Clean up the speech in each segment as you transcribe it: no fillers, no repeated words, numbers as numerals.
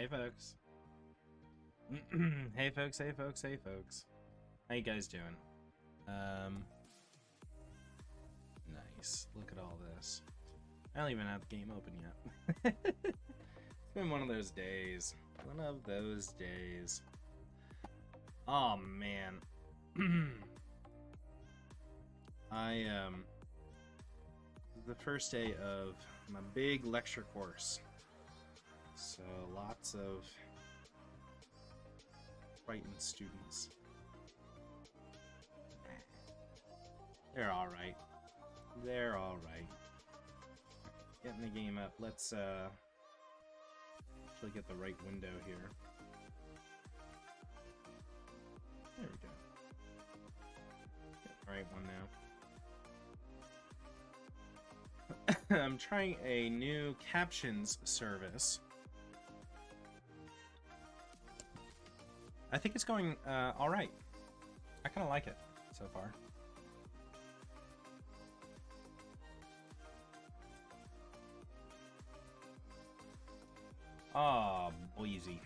Hey, folks. Hey, folks, hey, folks, hey, folks. How you guys doing? Nice. Look at all this. I don't even have the game open yet. It's been one of those days. One of those days. Oh, man. The first day of my big lecture course. So lots of frightened students. They're alright. They're alright. Getting the game up. Let's actually get the right window here. There we go. Get the right one now. I'm trying a new captions service. I think it's going alright. I kind of like it so far. Oh, Boise.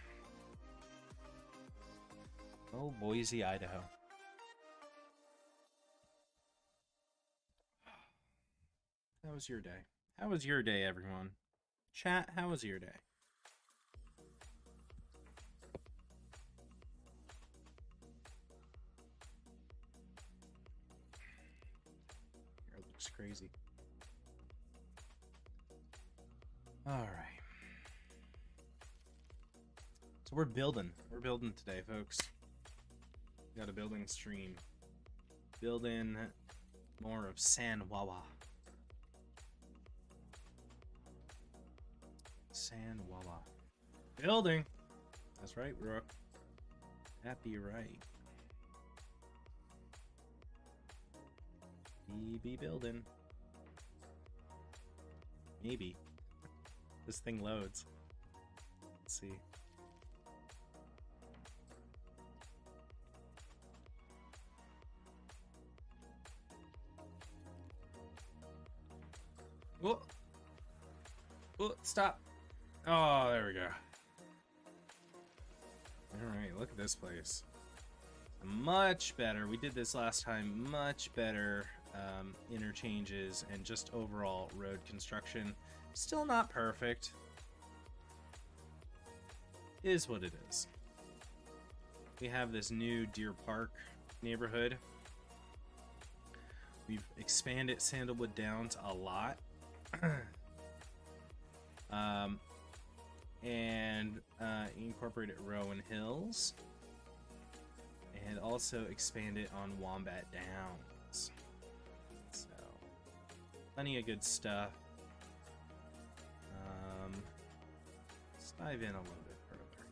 Oh, Boise, Idaho. How was your day? How was your day, everyone? Chat, how was your day? Here, it looks crazy. Alright. So we're building. We're building today, folks. We got a building stream. Building more of San Wawa. San Wawa. Building! That's right, Rook. Happy right. Be building. Maybe. This thing loads. Let's see. Whoa! Whoa, stop! Oh, there we go. Alright, look at this place. Much better. We did this last time. Much better interchanges and just overall road construction. Still not perfect. Is what it is. We have this new Deer Park neighborhood. We've expanded Sandalwood Downs a lot. And incorporated Rowan Hills. And also expanded on Wombat Downs. So, plenty of good stuff. Let's dive in a little bit further.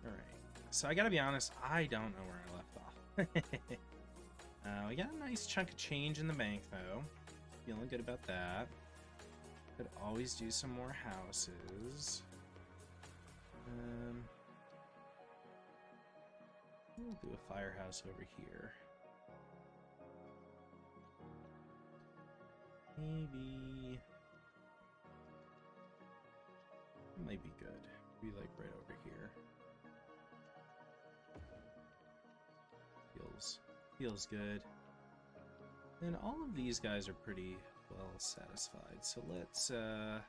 Alright, so I gotta be honest, I don't know where I left off. We got a nice chunk of change in the bank, though. Feeling good about that. Could always do some more houses. We'll do a firehouse over here. Maybe... might be good. Be like right over here. Feels good. And all of these guys are pretty well satisfied. So let's I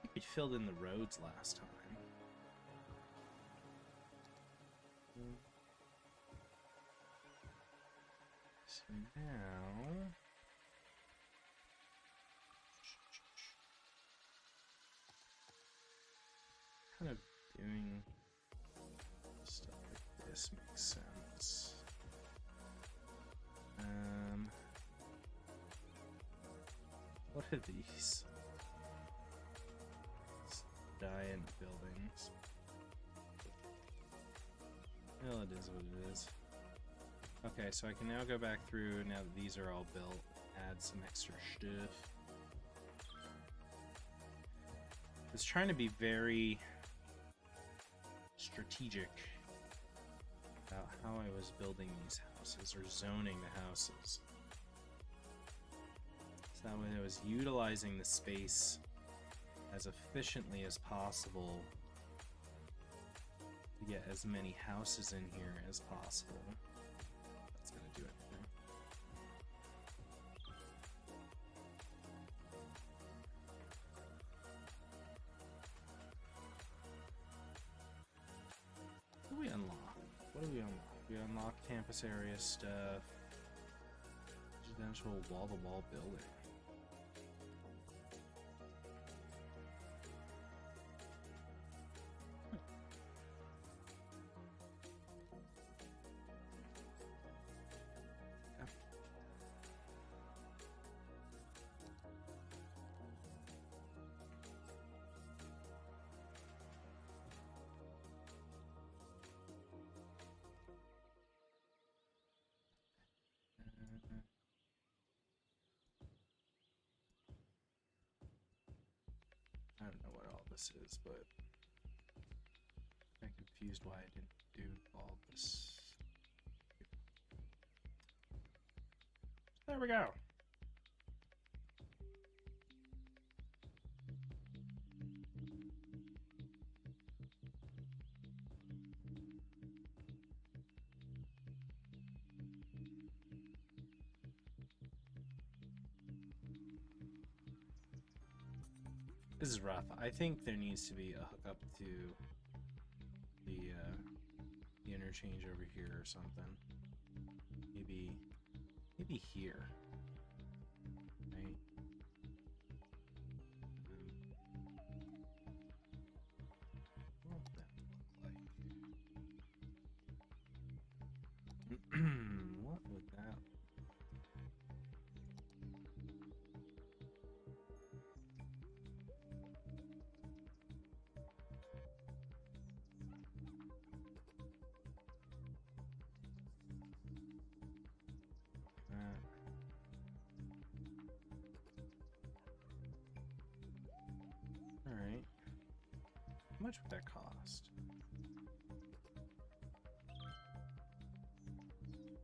think we filled in the roads last time. So now kind of doing stuff like this makes sense. What are these? Giant buildings. Well, it is what it is. Okay, so I can now go back through, now that these are all built, add some extra stuff. I was trying to be very strategic about how I was building these houses, or zoning the houses. So that way I was utilizing the space as efficiently as possible to get as many houses in here as possible. That's gonna do it. What do we unlock? What do we unlock? We unlock campus area stuff. Residential wall-to-wall building. I don't know what all this is, but I'm confused why I didn't do all this. There we go. This is rough. I think there needs to be a hookup to the interchange over here or something. Maybe here. Right? What would that look like? What would that? Alright. How much would that cost?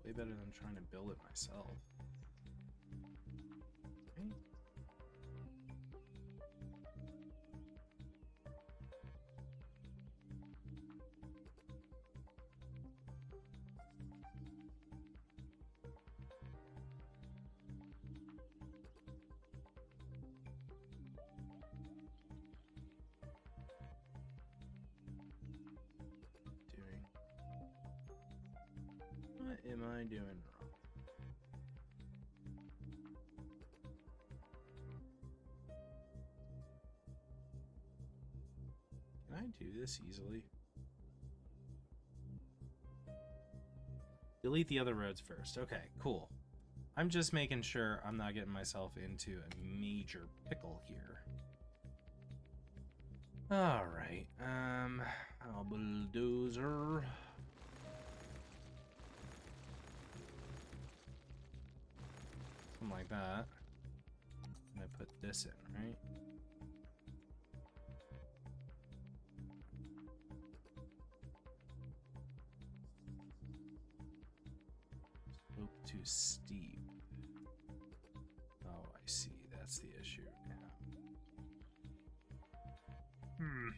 Way better than trying to build it myself. Right? What am I doing wrong? Can I do this easily? Delete the other roads first. Okay, cool. I'm just making sure I'm not getting myself into a major pickle here. Alright, bulldozer. Something like that. And I put this in, right? Slope too steep. Oh, I see. That's the issue. Yeah. Alright.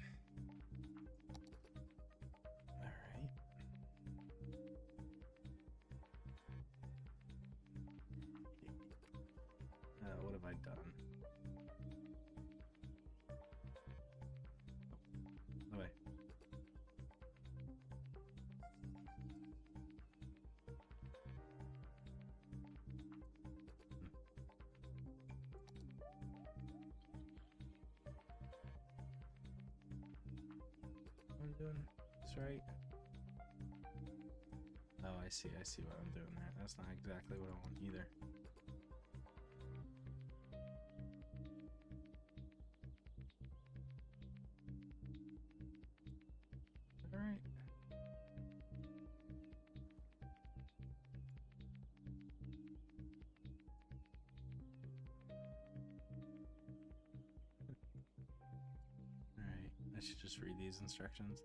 What have I done? No way. I'm doing this right. Oh, I see what I'm doing there. That's not exactly what I want either. Alright. Alright, I should just read these instructions.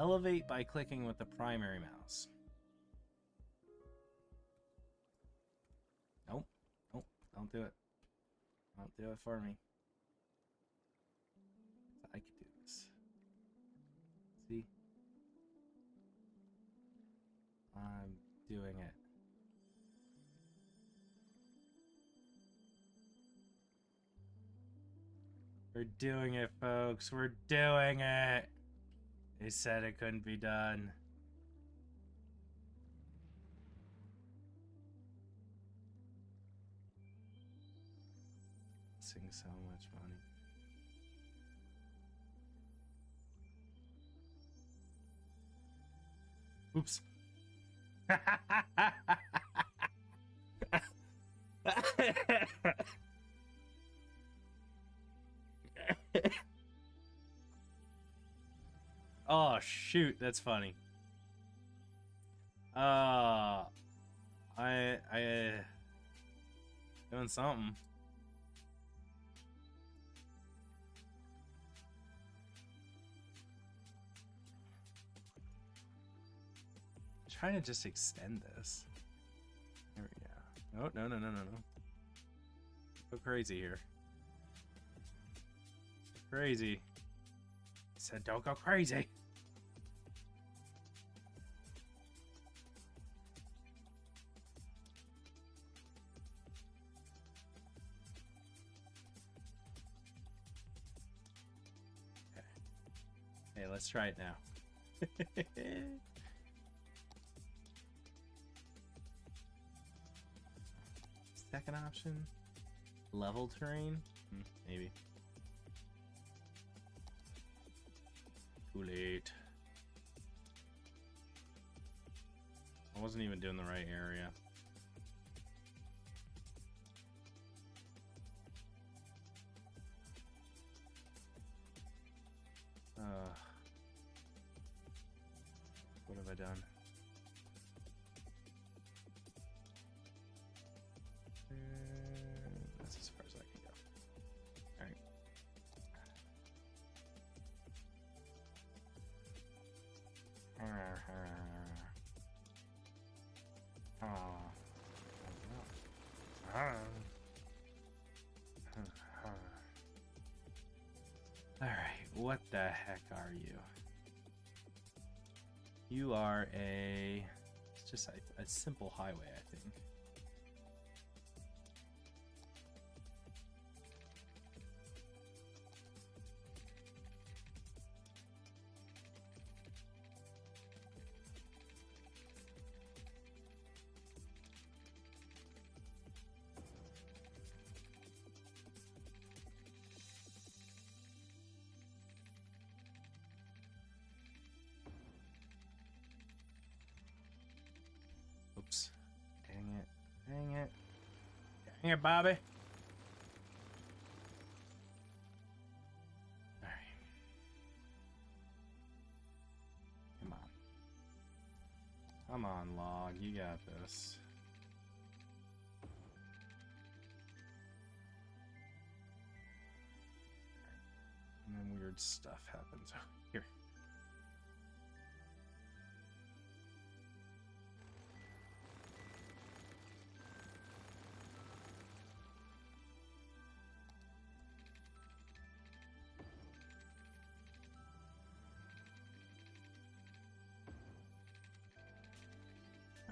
Elevate by clicking with the primary mouse. Nope. Nope. Don't do it. Don't do it for me. We're doing it, folks. We're doing it. They said it couldn't be done. Sing so much money. Oops. Oh shoot, that's funny. I doing something. Trying to just extend this. There we go. Oh, no. Go crazy here. Crazy. I said don't go crazy. Okay. Hey, let's try it now. Second option, level terrain, maybe. Too late. I wasn't even doing the right area. What have I done? That's as far as I can go. Alright. Alright, what the heck are you? You are it's just a simple highway, I think. Oops. Dang it. Dang it. Dang it, Bobby. Alright. Come on. Come on, log. You got this. And then weird stuff happens over here.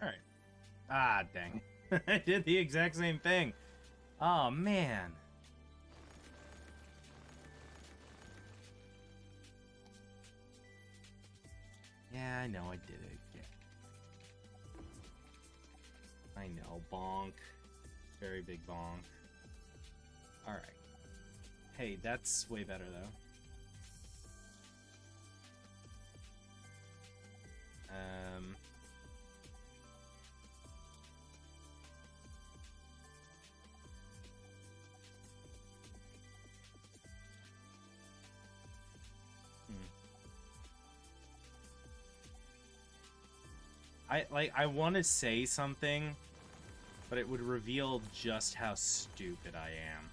Alright. Ah, dang. I did the exact same thing. Oh, man. Yeah, I know I did it again. I know, bonk. Very big bonk. Alright. Hey, that's way better, though. I want to say something, but it would reveal just how stupid I am.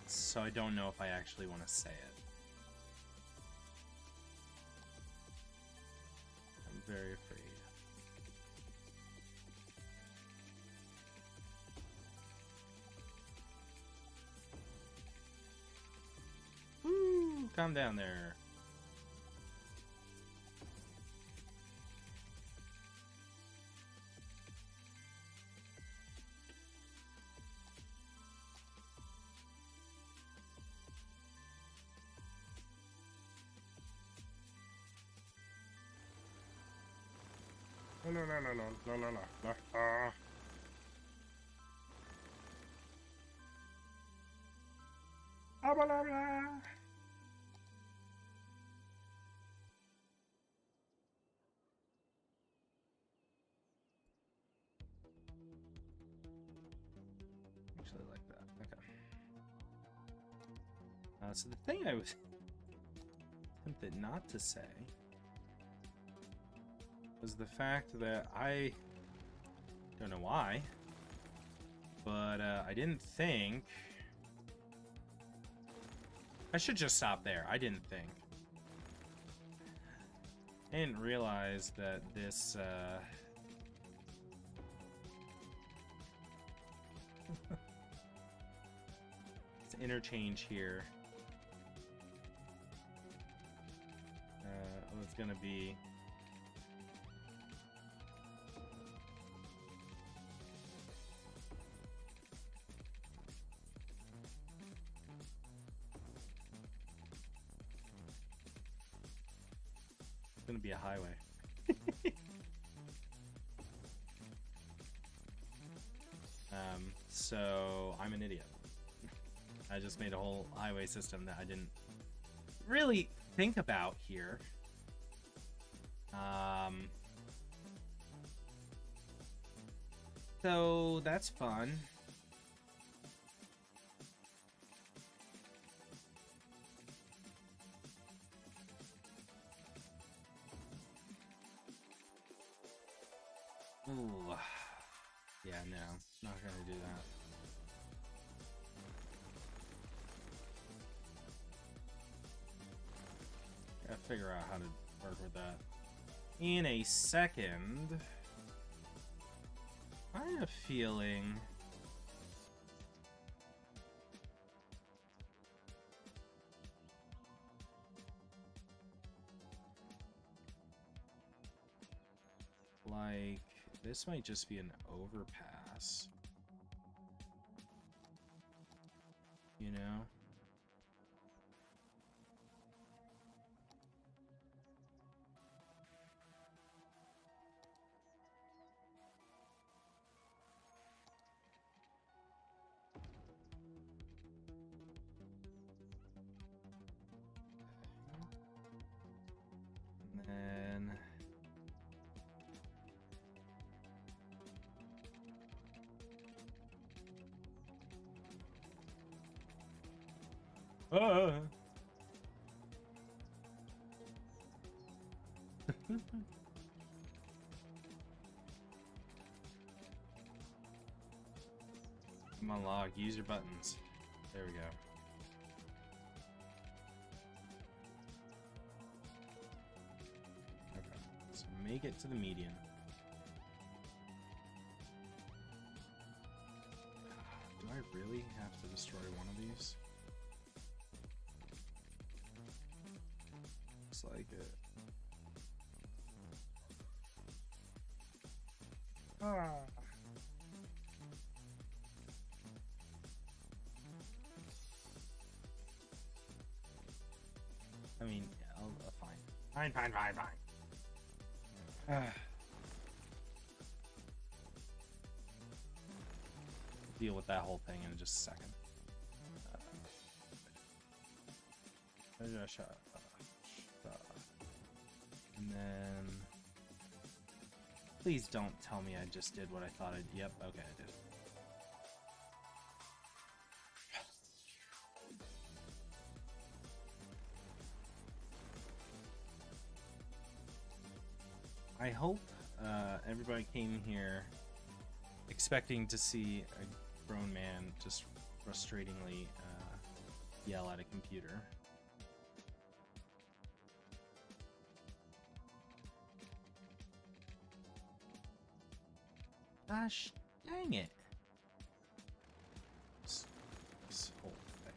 So I don't know if I actually want to say it. I'm very afraid. Woo! Calm down there. No, no, no, no, no, no, no, no, no. Blah, blah, blah. Actually, like that. Okay. So the thing I was tempted not to say was the fact that I don't know why, but I didn't think I should just stop there. I didn't think. I didn't realize that this this interchange here was gonna be a highway. So I'm an idiot. I just made a whole highway system that I didn't really think about here. So that's fun. Ooh. Yeah, no, not gonna do that. Gotta figure out how to work with that. In a second, I have a feeling like this might just be an overpass. You know? And then Come on, log. Use your buttons. There we go. Okay. So make it to the median. Do I really have to destroy one of these? Looks like it. I mean, yeah, fine. Fine. Deal with that whole thing in just a second. And then... Please don't tell me I just did what I thought I'd... Yep, okay, I did. I hope everybody came here expecting to see a grown man just frustratingly yell at a computer. Gosh, dang it. This whole thing.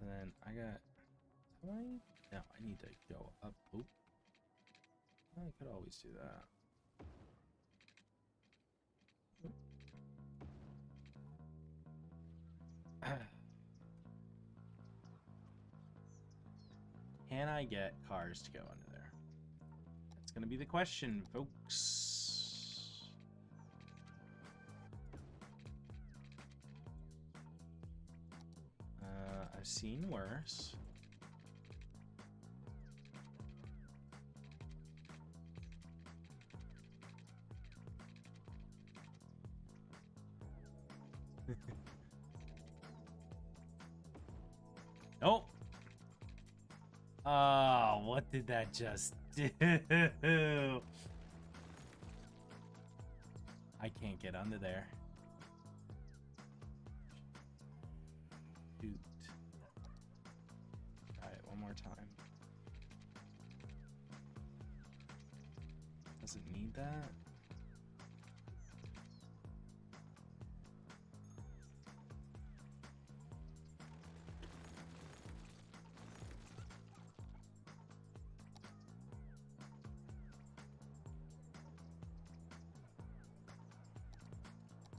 And then I got... No, I need to go up. Oop. I could always do that. get cars to go under there? That's gonna be the question, folks. I've seen worse. Oh! Oh, what did that just do? I can't get under there. Shoot. Try it one more time. Does it need that?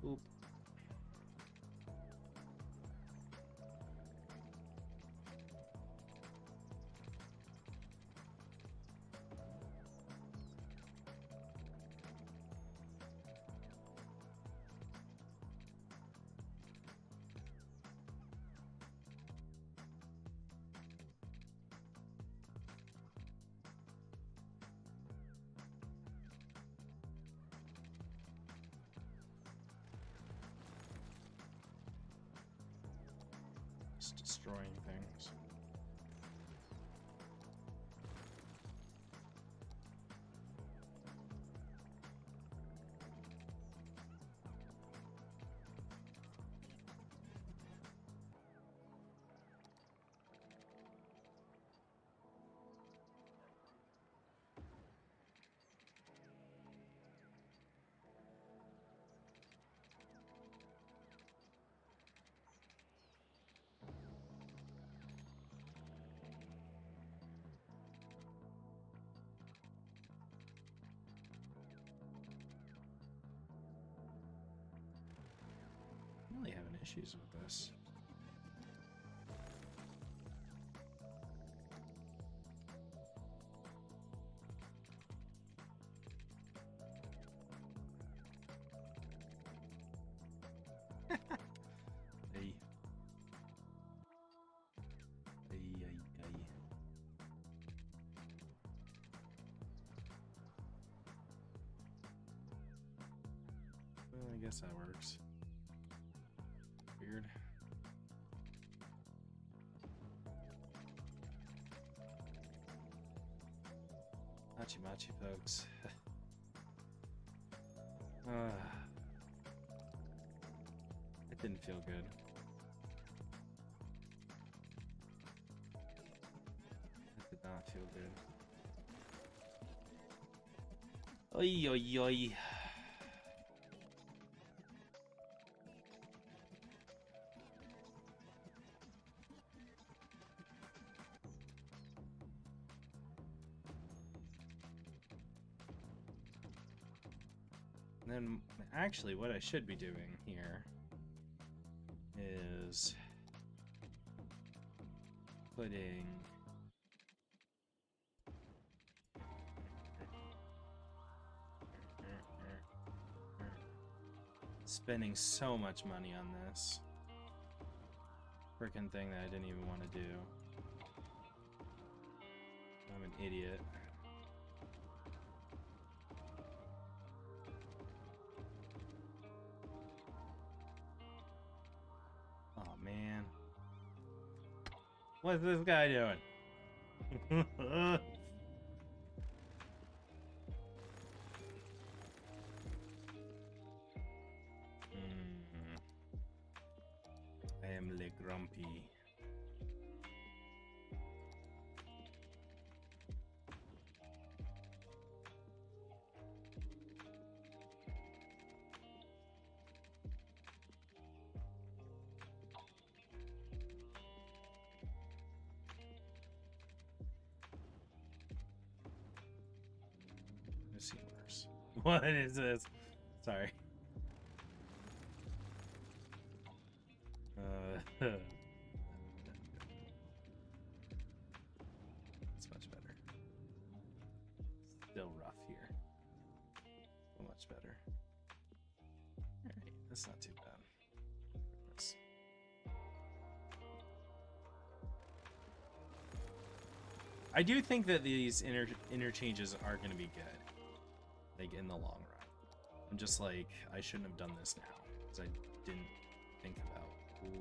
Oop. Just destroying things. I'm really having issues with this. Hey. Ay. Well, I guess that works. Weird. Machi, folks. It didn't feel good. It did not feel good. Oi. And then, actually, what I should be doing here is spending so much money on this frickin' thing that I didn't even want to do. I'm an idiot. Oh man. What's this guy doing? I am Le Grumpy. I've seen worse. What is this? Sorry. It's much still rough here. So much better. Alright, that's not too bad. This. I do think that these interchanges are going to be good, like, in the long run. I'm just like, I shouldn't have done this now, because I didn't think about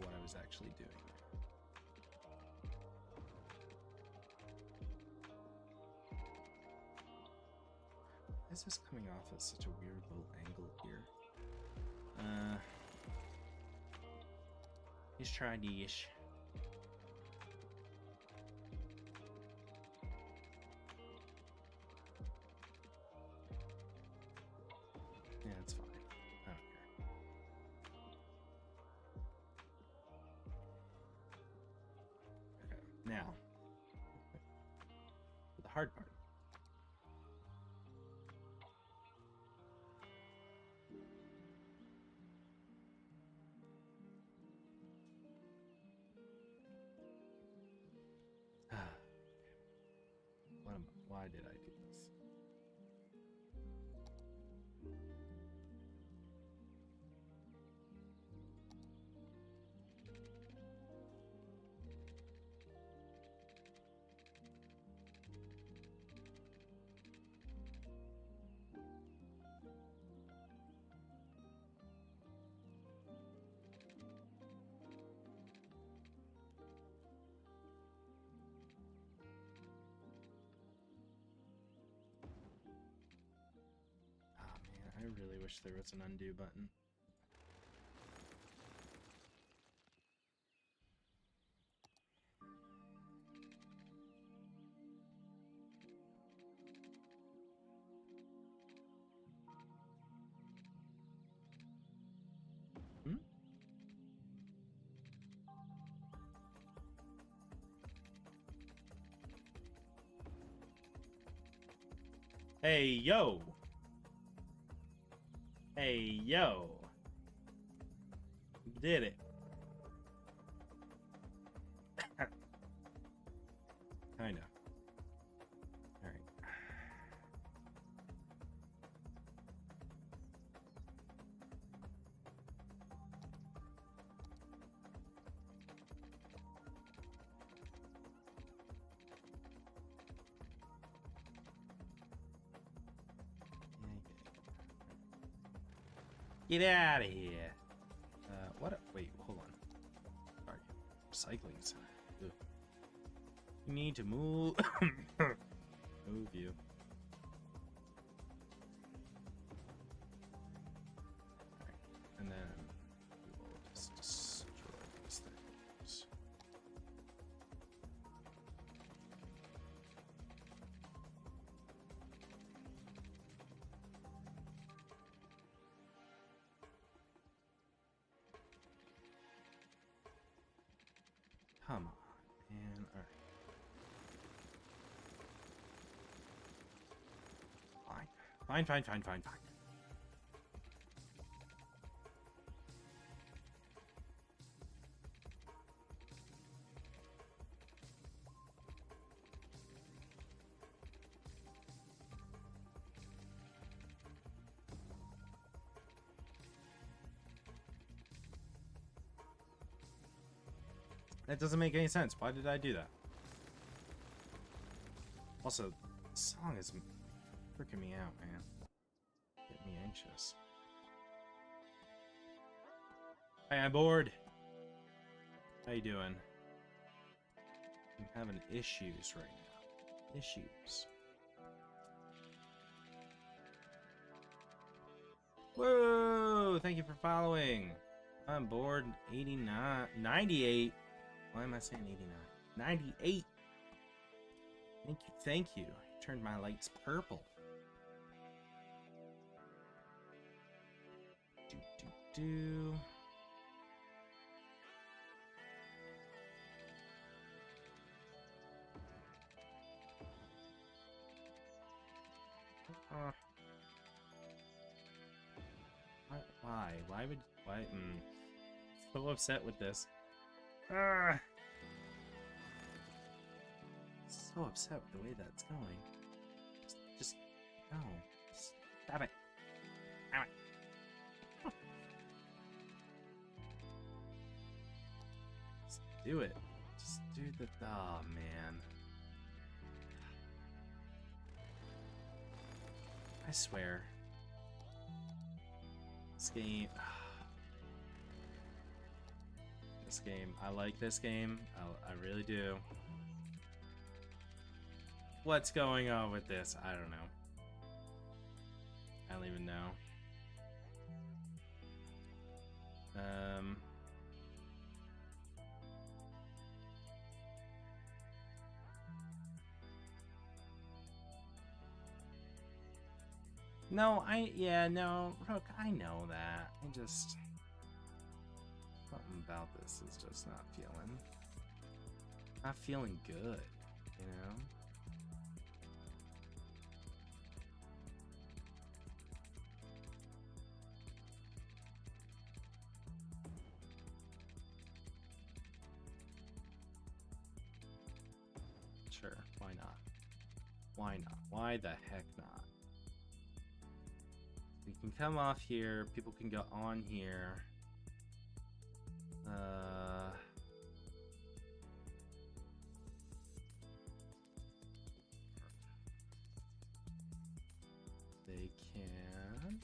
what I was actually doing. Why is this coming off at such a weird little angle here? Let's try this. Yeah, it's fine. I don't care. Okay, now for the hard part. Why did I do this? I really wish there was an undo button. Hmm? Hey, yo! Hey, yo! You did it. Kinda. Alright. Get out of here. What? Wait, hold on. Sorry. Recycling. Ugh. You need to move. Move you. Alright. And then we'll just destroy these things. Come on, man. Alright. Fine. Fine. That doesn't make any sense. Why did I do that? Also, the song is freaking me out, man. Get me anxious. Hi, I'm bored. How you doing? I'm having issues right now. Issues. Whoa! Thank you for following. I'm bored. 89, 98. Why am I saying 89? 98. Thank you. I turned my lights purple. Do. Why? Why? So upset with this. So upset with the way that's going. Just No. Stop it. Damn it. Just do it. Just do the... Oh, man. I swear. This game... This game. I like this game. I really do. What's going on with this? I don't know. I don't even know. No, no, Rook, I know that. I just... Something about this is just not feeling good, you know? Sure, why not? Why not? Why the heck not? We can come off here, people can go on here. They can.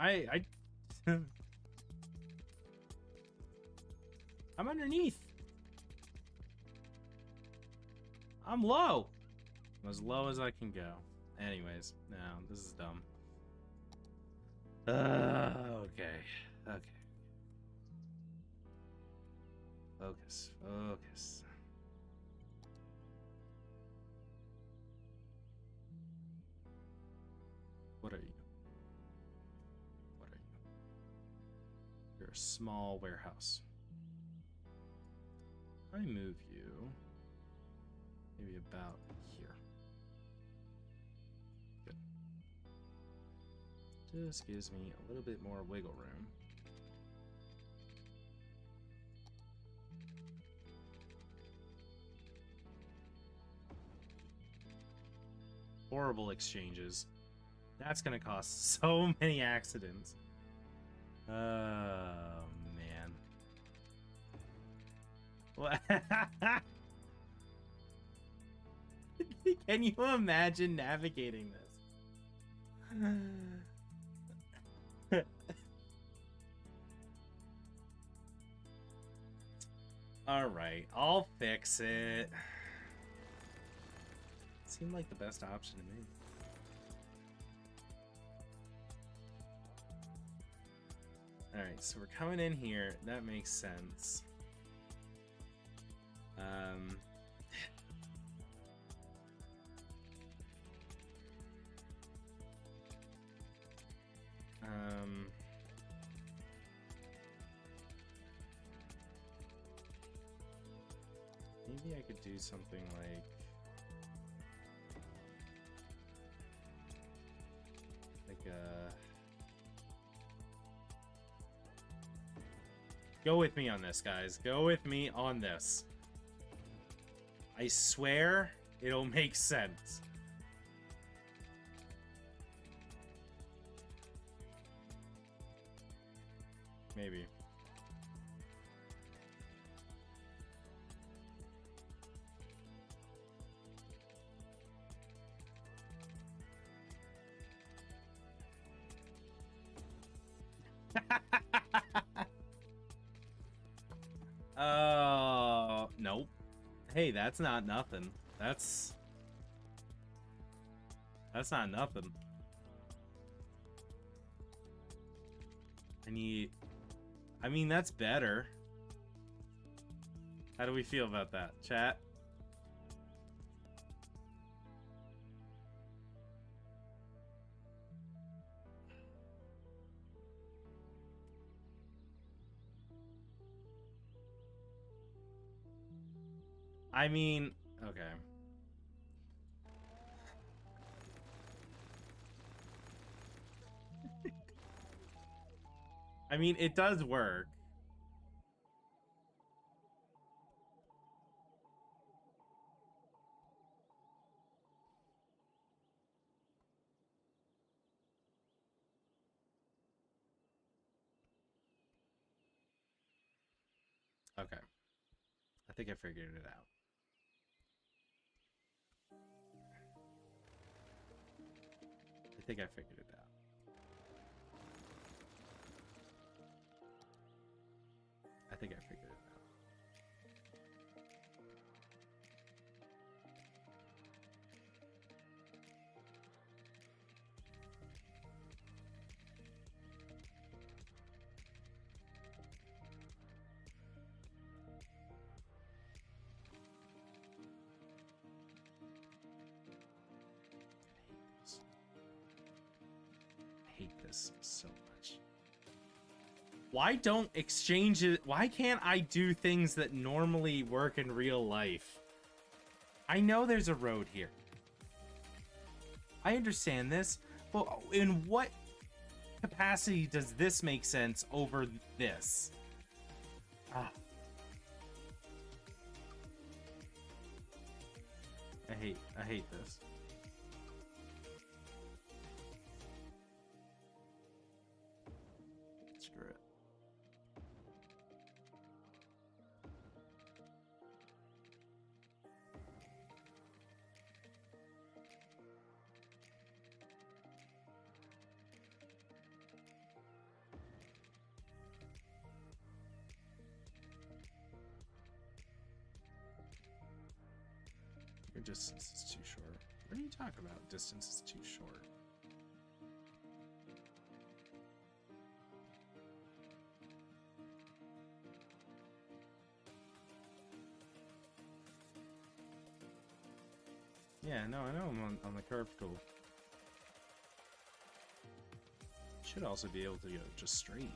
I don't know. I'm underneath. I'm low. I'm as low as I can go. Anyways, no, this is dumb. Okay. Focus. What are you? You're a small warehouse. I move you maybe about here. Good. Just gives me a little bit more wiggle room. Horrible exchanges. That's gonna cost so many accidents. Oh, man. What? Can you imagine navigating this? Alright, I'll fix it. Seemed like the best option to me. Alright, so we're coming in here. That makes sense. Maybe I could do something like... Go with me on this, guys. Go with me on this. I swear it'll make sense. Maybe. Nope. Hey, that's not nothing. That's not nothing. I mean, that's better. How do we feel about that, chat? I mean, okay. I mean, it does work. Okay. I think I figured it out. I think I figured it out. I think I figured it out. I hate this so much. Why don't exchanges... Why can't I do things that normally work in real life? I know there's a road here. I understand this, but in what capacity does this make sense over this? Ah. I hate this. Screw it. Your distance is too short. What are you talking about? Distance is too short. Yeah, no, I know I'm on the curved tool. Should also be able to go just straight.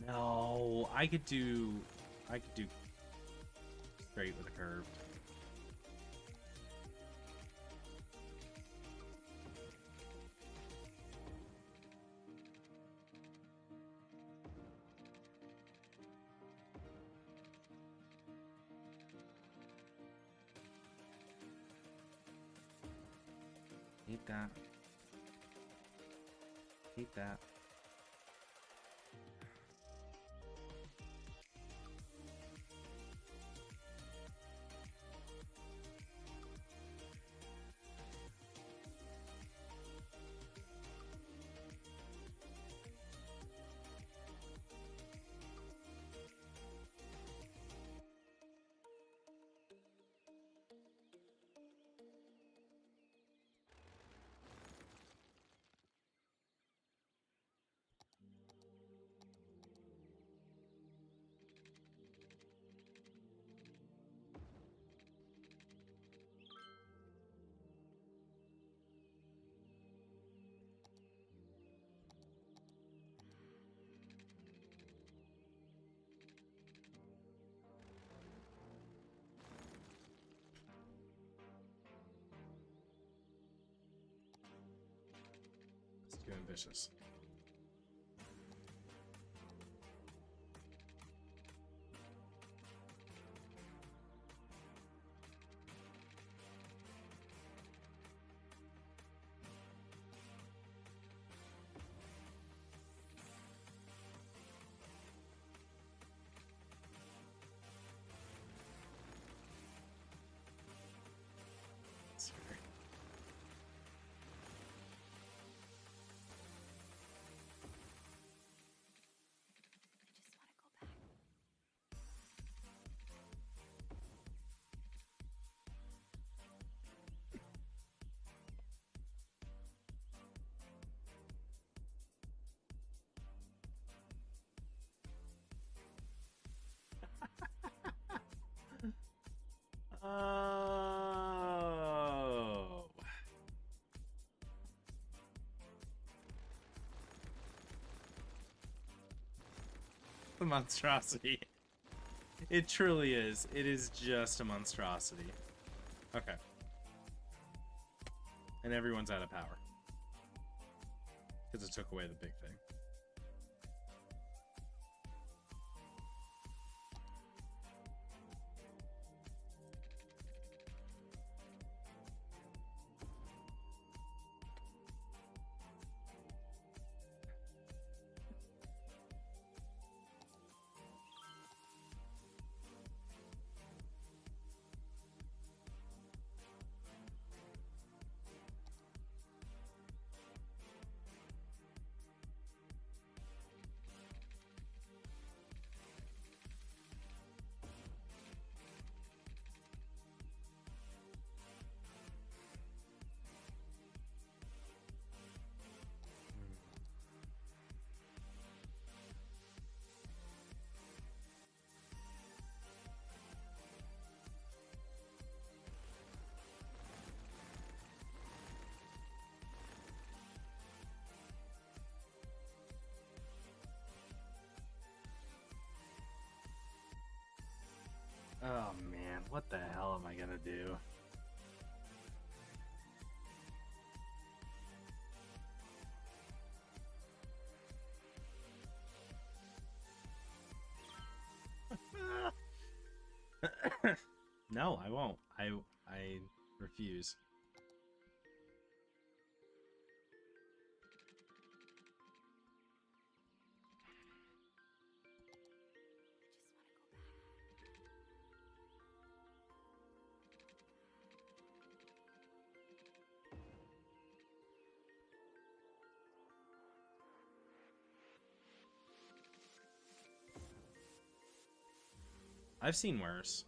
No, I could do straight with a curved. Hate that. Hate that. It's too ambitious. just a monstrosity. It truly is. It is just a monstrosity. Okay. And everyone's out of power. Because it took away the big thing. Oh man, what the hell am I gonna do? No, I won't. I refuse. I've seen worse.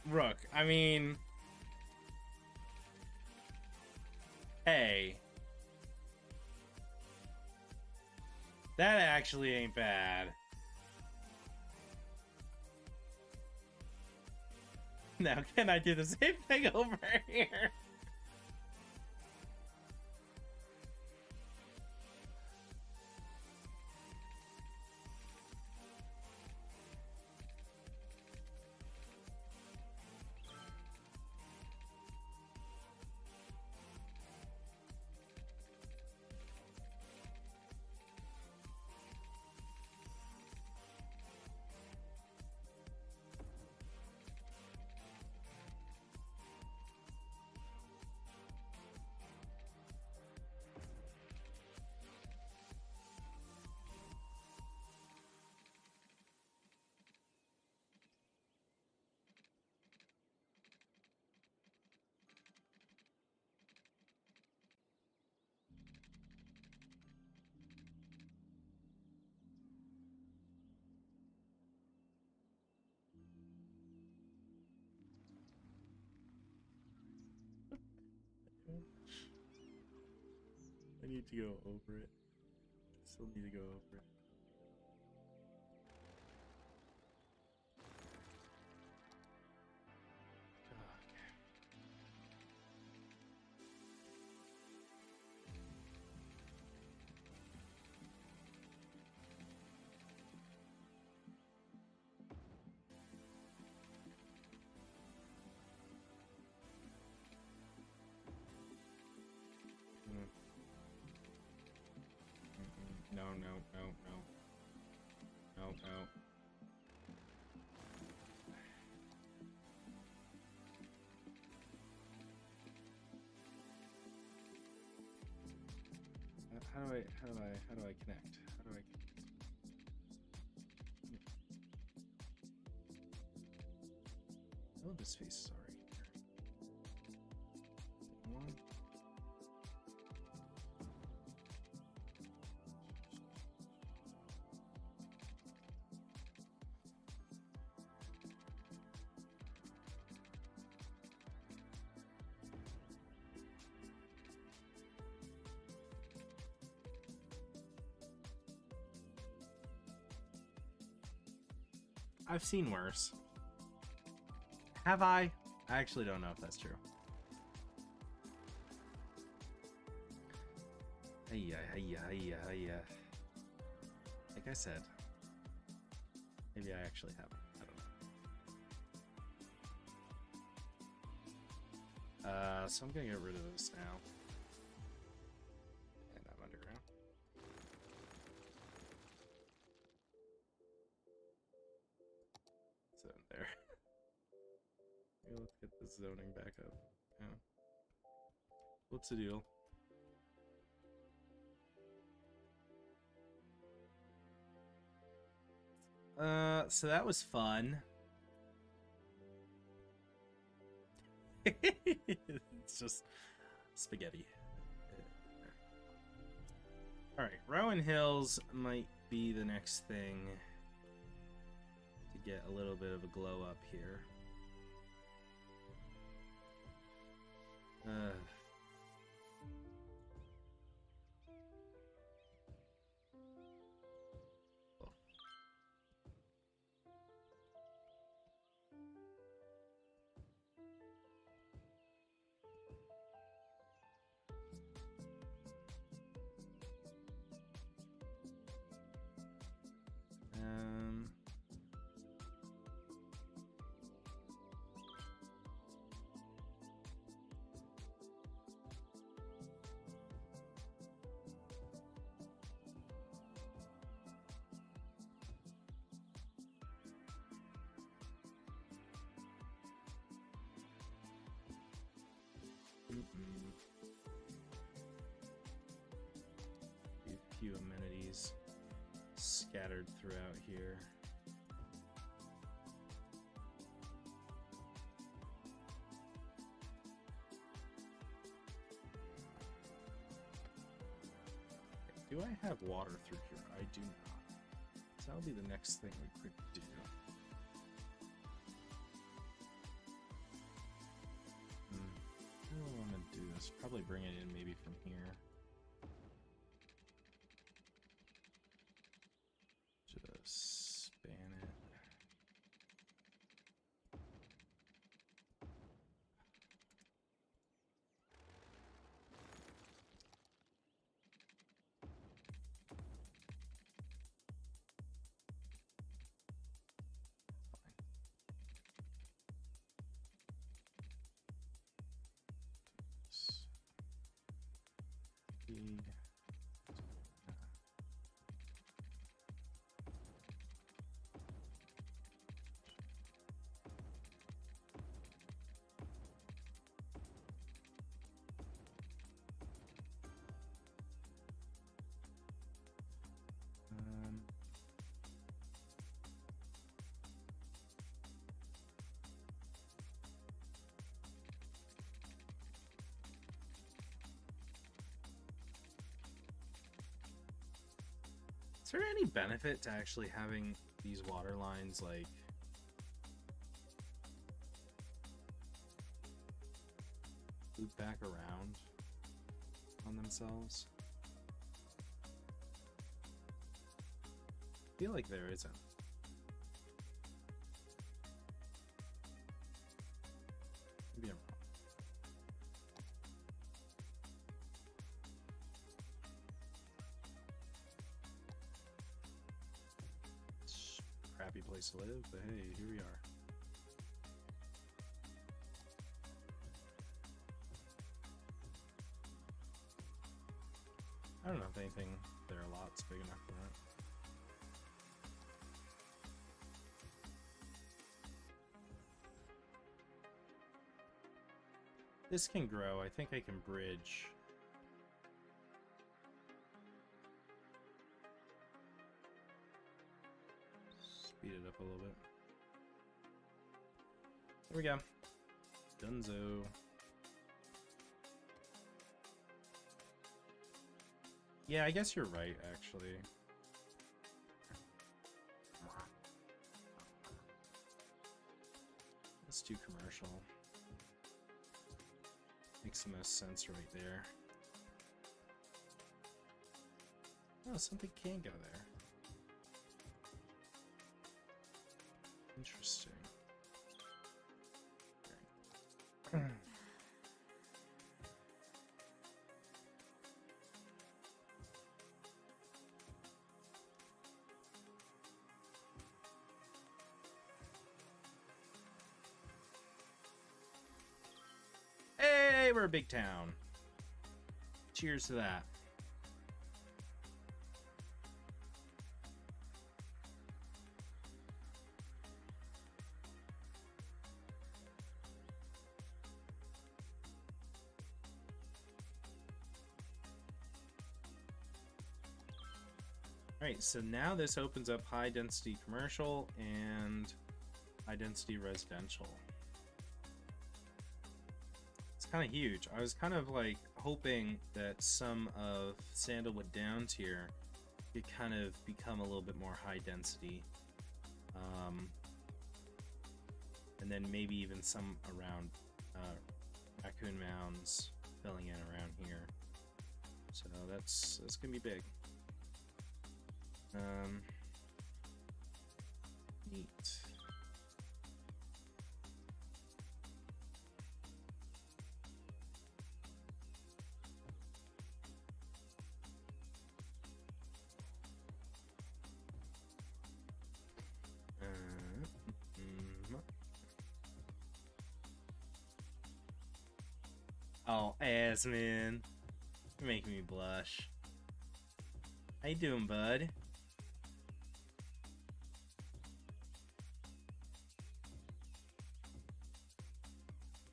Rook, I mean... Hey. That actually ain't bad. Now, can I do the same thing over here? I need to go over it. Still need to go over it. no, no, no. No, no. How do I connect? How do I Oh, this face is already here. One. I've seen worse. Have I? I actually don't know if that's true. Hiya. Like I said, maybe I actually haven't. I don't know. So I'm gonna get rid of this now. And I'm underground. So there. Okay, let's get the zoning back up. Yeah. What's the deal? So that was fun. It's just spaghetti. Alright, Rowan Hills might be the next thing to get a little bit of a glow up here. A few amenities scattered throughout here. Do I have water through here? I do not. So that'll be the next thing we could do. How do I want to do this? Probably bring it in maybe from here. Just span it. Fine. Is there any benefit to actually having these water lines like loop back around on themselves? I feel like there isn't. Maybe I'm wrong. Crappy place to live, but hey, here we are. I don't know if anything there a lot's big enough for that. This can grow. I think I can bridge. Speed it up a little bit. There we go. Dunzo. Yeah, I guess you're right, actually. Let's do commercial. Makes the most sense right there. Oh, something can go there. Interesting. Okay. Hey, we're a big town. Cheers to that. Alright, so now this opens up high density commercial and high density residential. It's kind of huge. I was kind of like hoping that some of Sandalwood Downs here could kind of become a little bit more high density. And then maybe even some around Raccoon Mounds filling in around here. So that's gonna be big. Neat. Oh, Asmon. You're making me blush. How you doing, bud?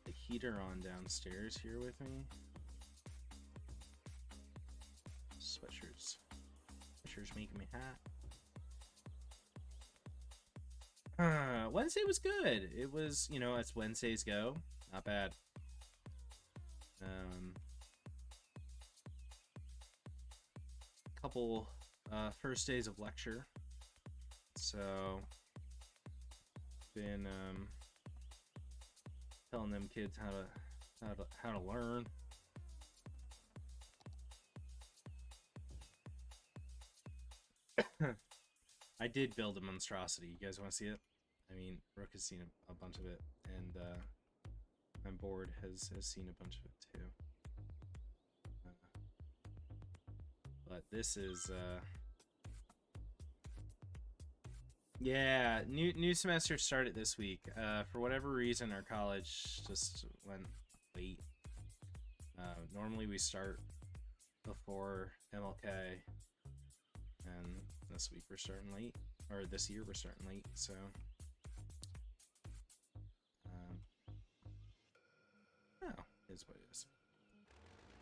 The heater on downstairs here with me. Sweatshirts. Sweatshirts making me hot. Wednesday was good. It was, you know, as Wednesdays go, not bad. Couple first days of lecture, so been telling them kids how to learn. I did build a monstrosity. You guys want to see it? I mean, Brooke has seen a bunch of it, and my board has seen a bunch of it too. But this is yeah, new semester started this week. For whatever reason, our college just went late. Normally we start before MLK, and this week we're starting late, or this year we're starting late. So oh, is what it is.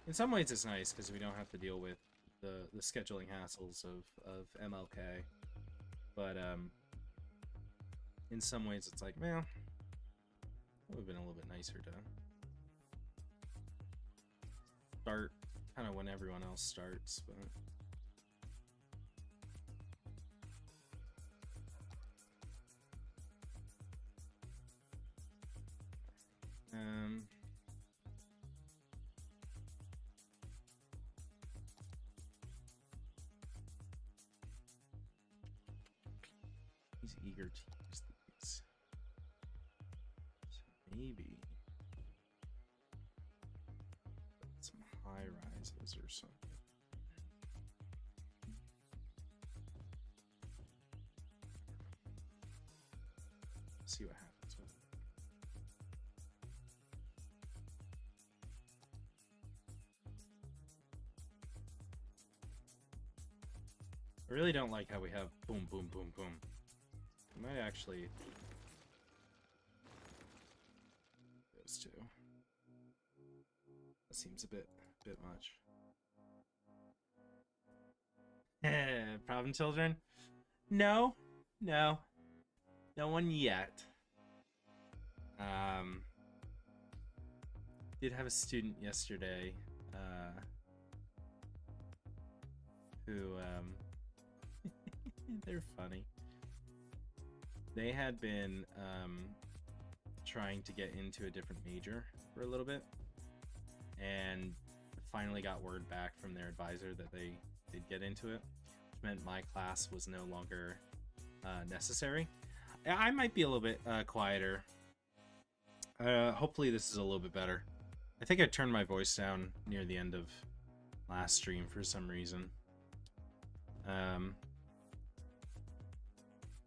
In some ways, it's nice because we don't have to deal with the scheduling hassles of MLK, but in some ways it's like, well, it would have been a little bit nicer to start kind of when everyone else starts, but he's eager to use these. So maybe some high rises or something. See what happens with it. I really don't like how we have boom, boom, boom, boom. I might actually... those two. That seems a bit much. Problem children? No. No. No one yet. Did have a student yesterday, who, they're funny. They had been, trying to get into a different major for a little bit, and finally got word back from their advisor that they did get into it, which meant my class was no longer necessary. I might be a little bit quieter. Hopefully this is a little bit better. I think I turned my voice down near the end of last stream for some reason.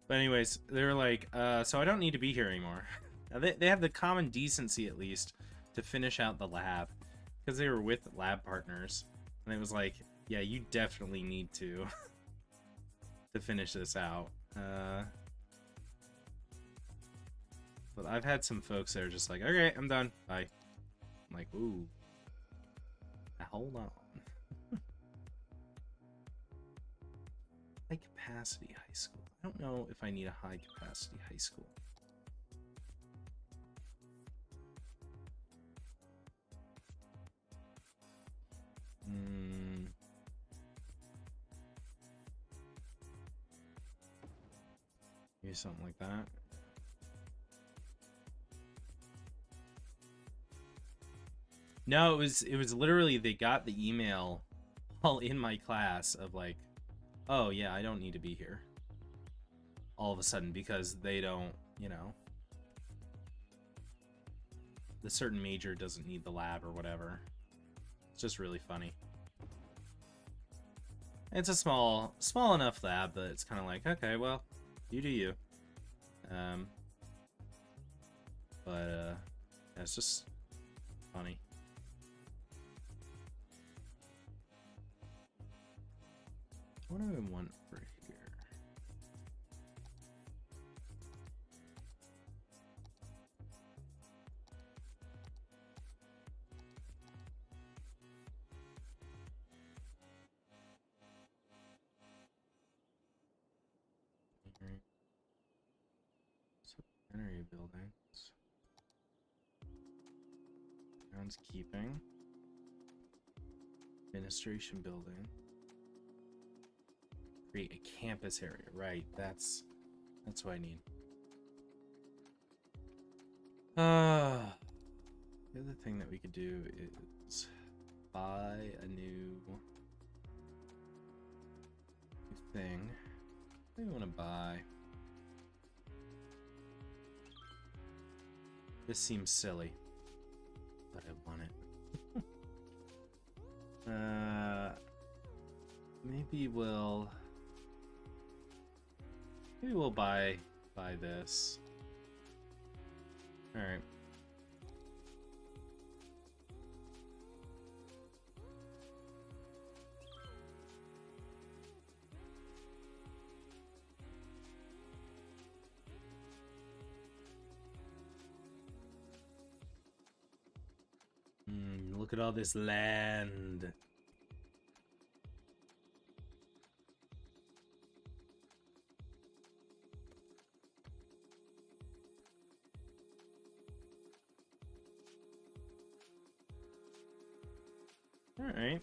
But anyways, they're like, so I don't need to be here anymore. They have the common decency, at least, to finish out the lab, because they were with lab partners, and it was like, yeah, you definitely need to to finish this out. But I've had some folks that are just like, okay, I'm done, bye. I'm like, ooh, now hold on. High capacity high school. I don't know if I need a high capacity high school. Maybe something like that. No, it was literally, they got the email all in my class of like, oh yeah, I don't need to be here. All of a sudden, because they don't, you know, the certain major doesn't need the lab or whatever. It's just really funny. It's a small enough lab that it's kind of like, okay, well, you do you. But it's just funny. What do I want for here? Disciplinary buildings. Groundskeeping. Administration building. Create a campus area. Right, that's what I need. The other thing that we could do is buy a new thing. What do we want to buy? This seems silly, but I want it. Maybe we'll buy this. All right. Look at all this land. All right.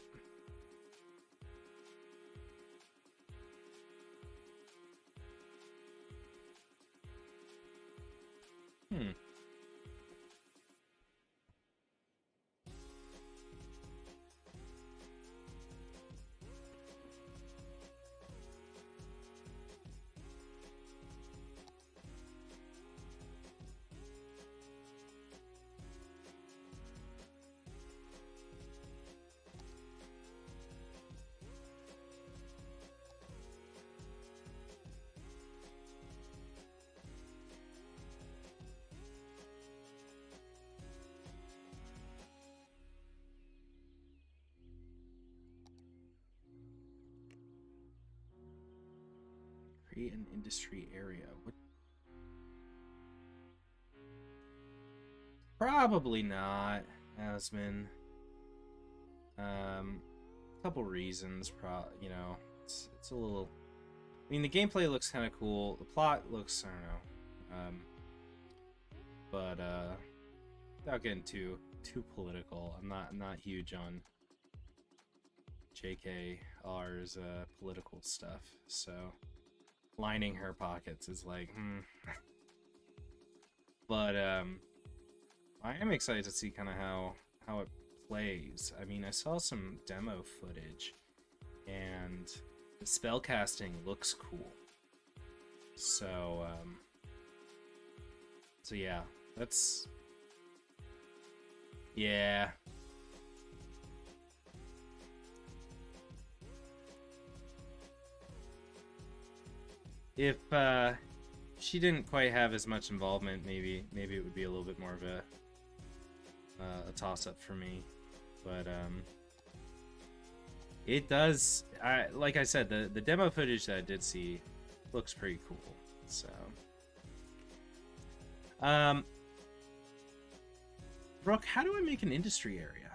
Create an industry area. What? Probably not, Asmin. Couple reasons. You know, it's a little. I mean, the gameplay looks kind of cool. The plot looks, I don't know. But without getting too political, I'm not huge on JKR's political stuff. So lining her pockets is like, But I am excited to see kind of how it plays. I mean, I saw some demo footage, and the spellcasting looks cool. So yeah, yeah. If she didn't quite have as much involvement, maybe it would be a little bit more of a toss-up for me. But it does. Like I said, the demo footage that I did see looks pretty cool. So, Brooke, how do I make an industry area?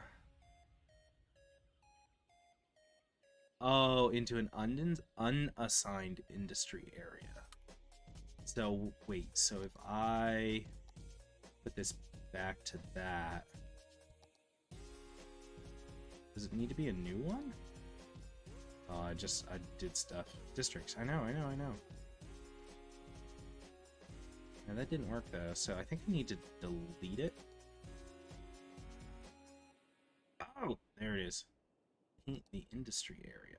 Oh, into an unassigned industry area. So wait, so if I put this back to that, does it need to be a new one? Oh, I did stuff. Districts. I know. Now that didn't work though, so I think I need to delete it. Oh, there it is. Paint the industry area.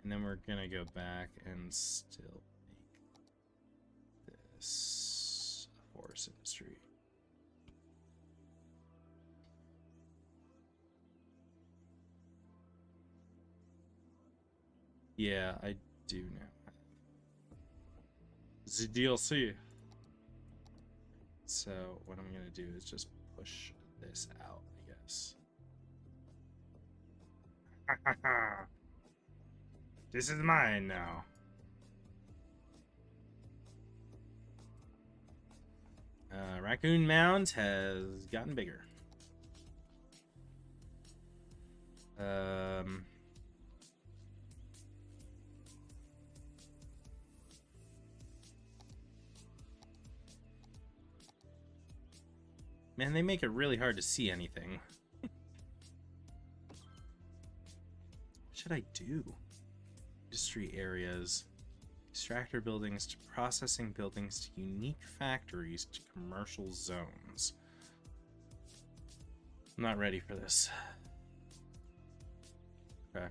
And then we're gonna go back and still make this a forest industry. Yeah, I do now. The DLC. So what I'm gonna do is just push this out, I guess. This is mine now. Raccoon Mound has gotten bigger. Man, they make it really hard to see anything. What should I do? Industry areas, extractor buildings to processing buildings to unique factories to commercial zones. I'm not ready for this. Okay.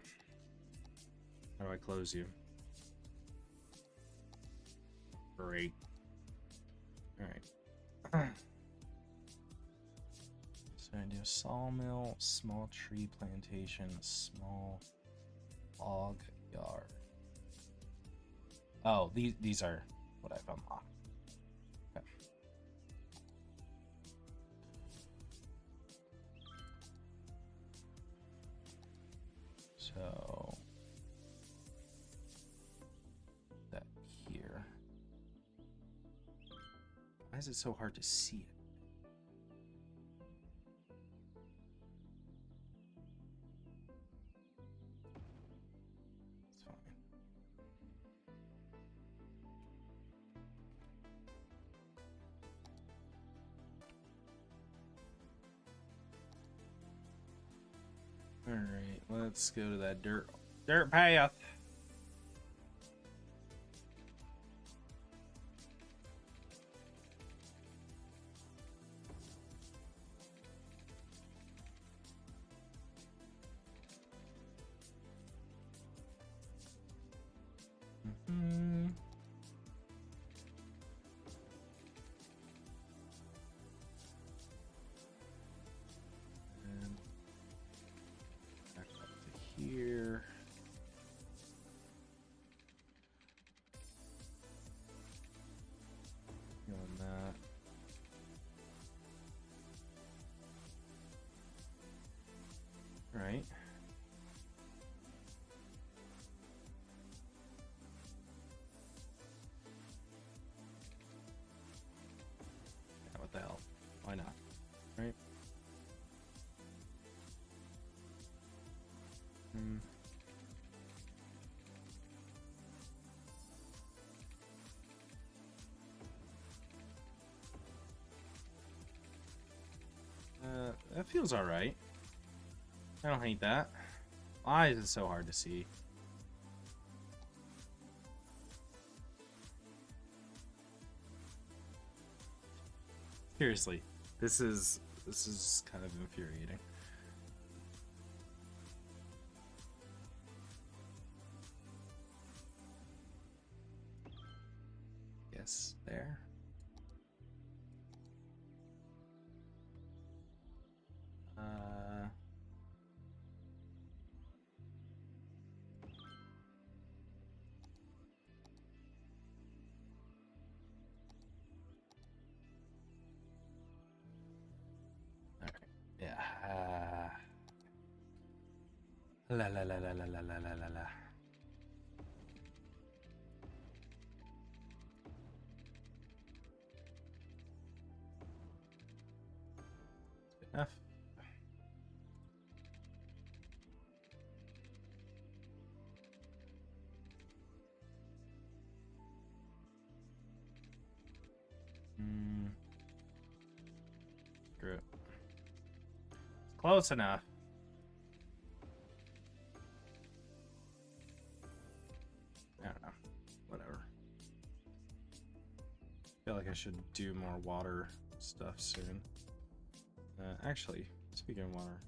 How do I close you? Great. Alright. So I do a sawmill, small tree plantation, small log yard. Oh, these are what I've unlocked. Okay. So that here. Why is it so hard to see it? Alright, let's go to that dirt path. Here. That feels alright. I don't hate that. Eyes is so hard to see. Seriously, this is kind of infuriating. Yes, there. Yeah. La la la la la la la la la la. Enough. Screw it. Close enough. I don't know. Whatever. I feel like I should do more water stuff soon. Actually, speaking of water.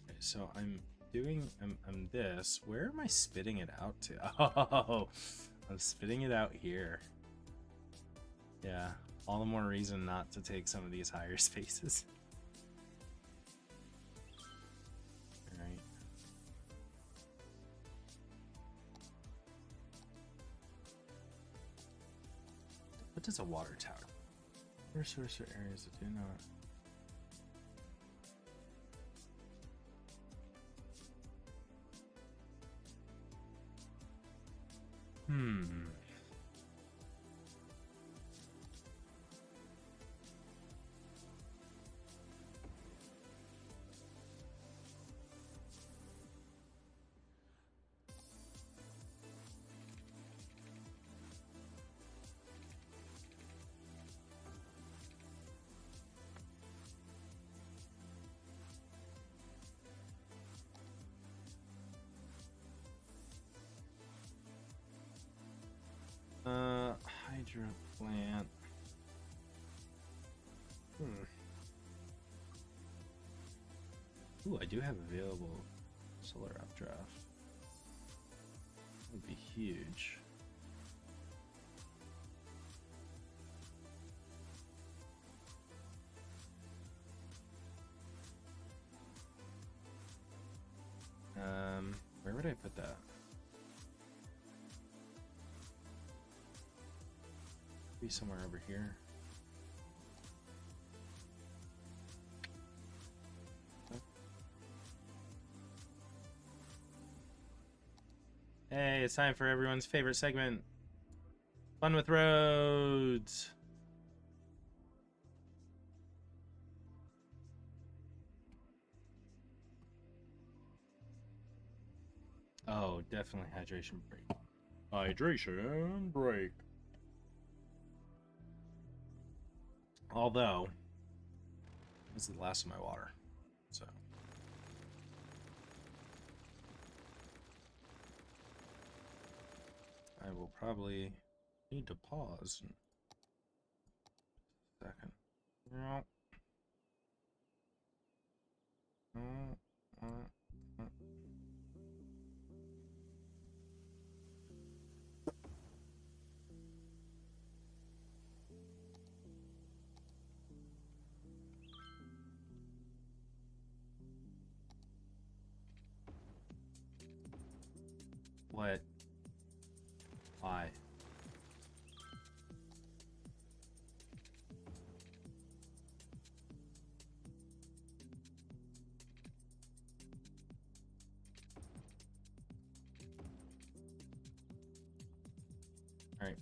Okay, so I'm this. Where am I spitting it out to? Oh, I'm spitting it out here. Yeah, all the more reason not to take some of these higher spaces. Alright. What does a water tower? Resource areas that do not. Hydro plant. Ooh, I do have available solar updraft. That would be huge. Where would I put that? Be somewhere over here. Hey, it's time for everyone's favorite segment. Fun with roads. Oh, definitely hydration break. Hydration break. Although, this is the last of my water, so. I will probably need to pause in a second. What? Why? All right.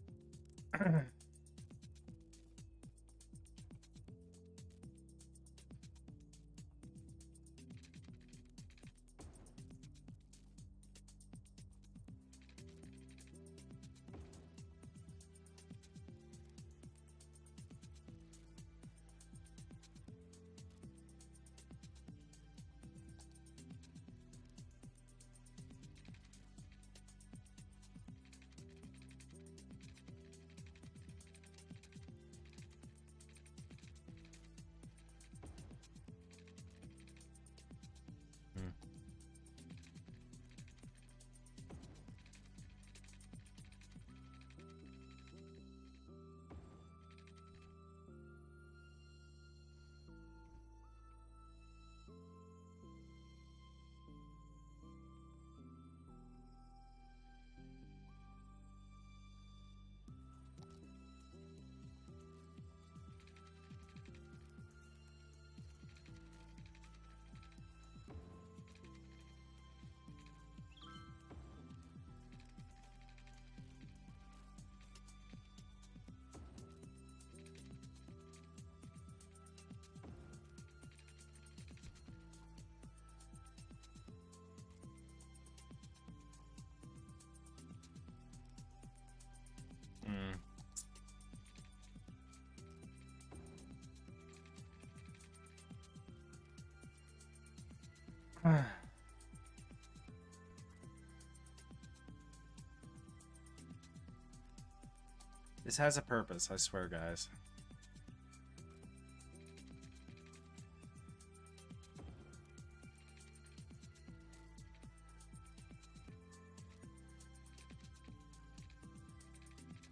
This has a purpose, I swear, guys.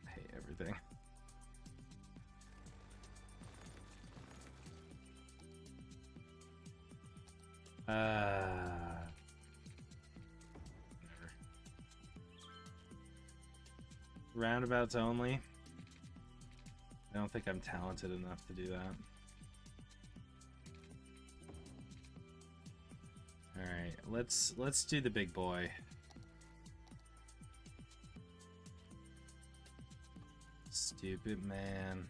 I hate everything. Whatever. Roundabouts only. I don't think I'm talented enough to do that. All right, let's do the big boy. Stupid man.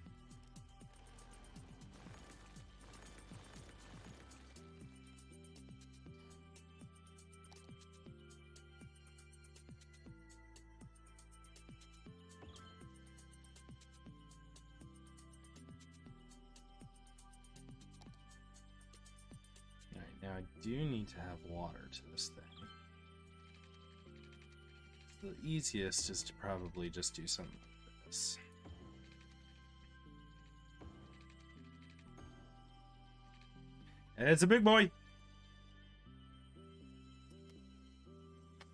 Now I do need to have water to this thing. The easiest is to probably just do something like this. And it's a big boy!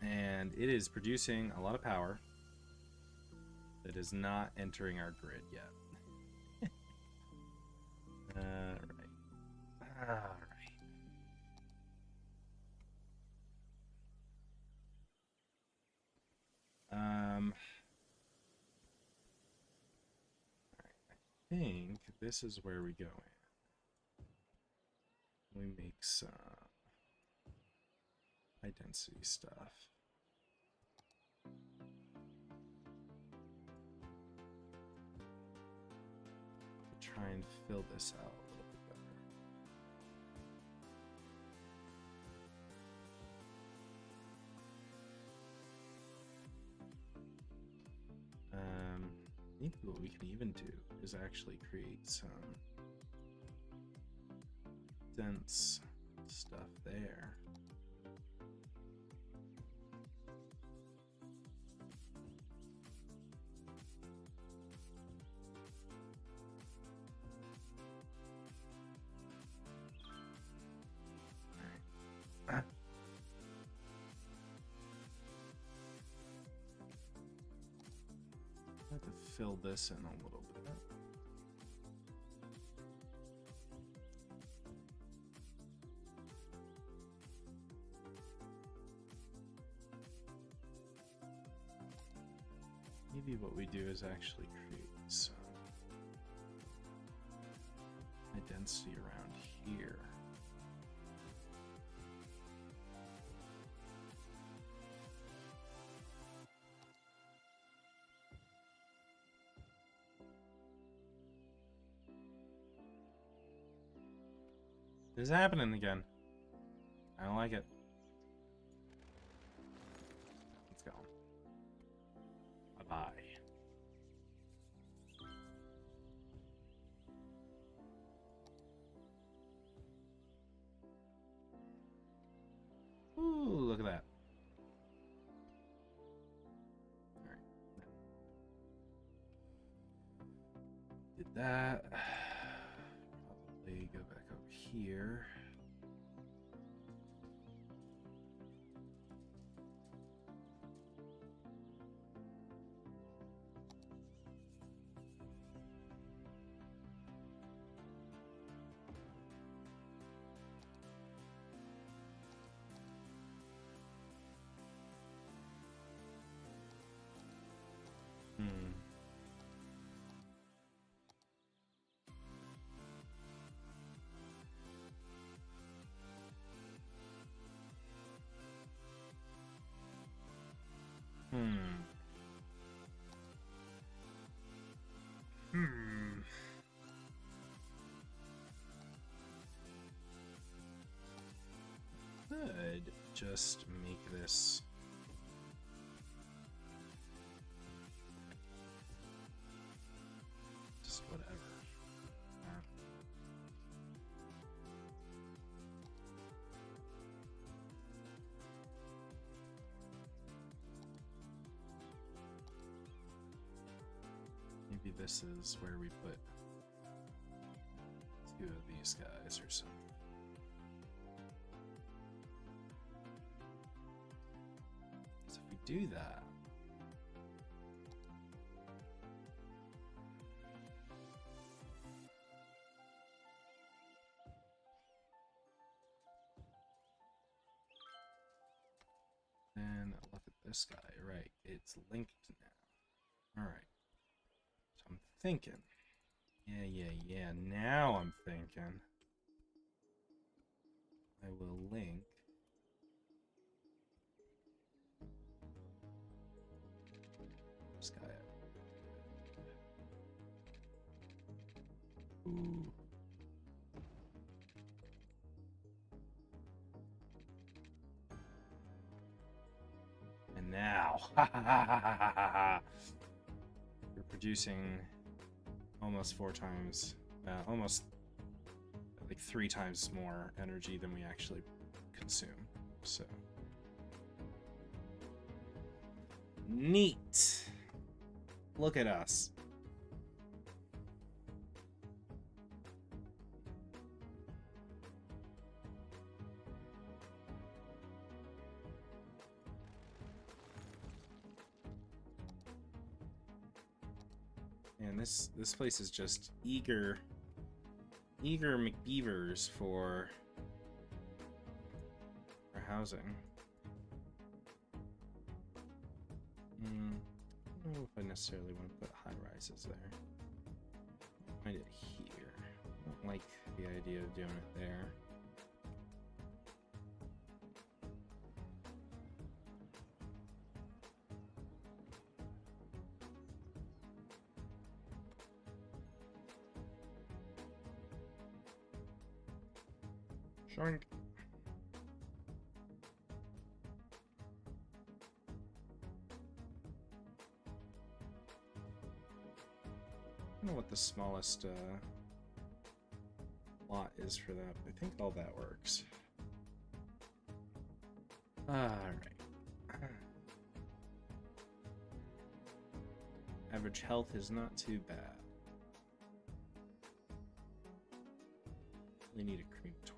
And it is producing a lot of power that is not entering our grid yet. Alright. Alright. I think this is where we go in. We make some high density stuff. Try and fill this out a little bit better. Maybe what we can even do is actually create some dense stuff there. All right. I have to fill this in a little bit. Maybe what we do is actually create some high density around here. This is happening again. I don't like it. Let's go. Bye-bye. Ooh, look at that. All right. Did that. Probably go back over here. Could just make this just whatever. this is where we put 2 of these guys or something. So if we do that, then look at this guy, right? It's linked now. All right. So I'm thinking. Yeah. Now I'm thinking. I will link. This guy up. Ooh. And now, we're producing almost 4 times, almost like 3 times more energy than we actually consume. So neat. Look at us. And this place is just eager McBeavers for housing. I don't know if I necessarily want to put high rises there. Find it here. I don't like the idea of doing it there. Shrink. I don't know what the smallest lot is for that, but I think all that works. Alright. Average health is not too bad. We need a crematorium.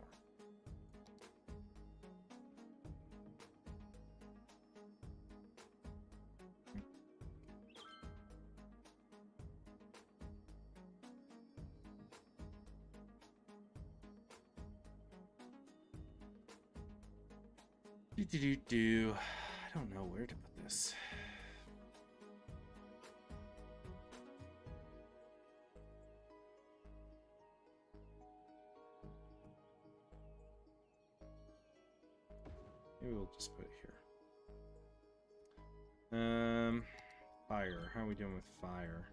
I don't know where to put this. Maybe we'll just put it here. Fire. How are we doing with fire?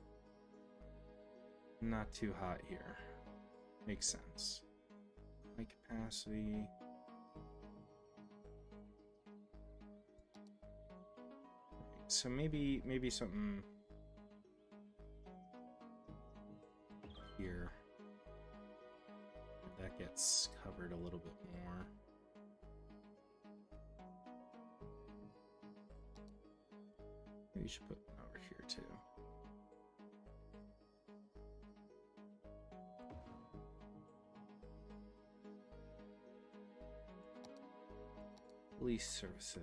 Not too hot here. Makes sense. High capacity. So maybe something here that gets covered a little bit more. Maybe we should put one over here too. Police services.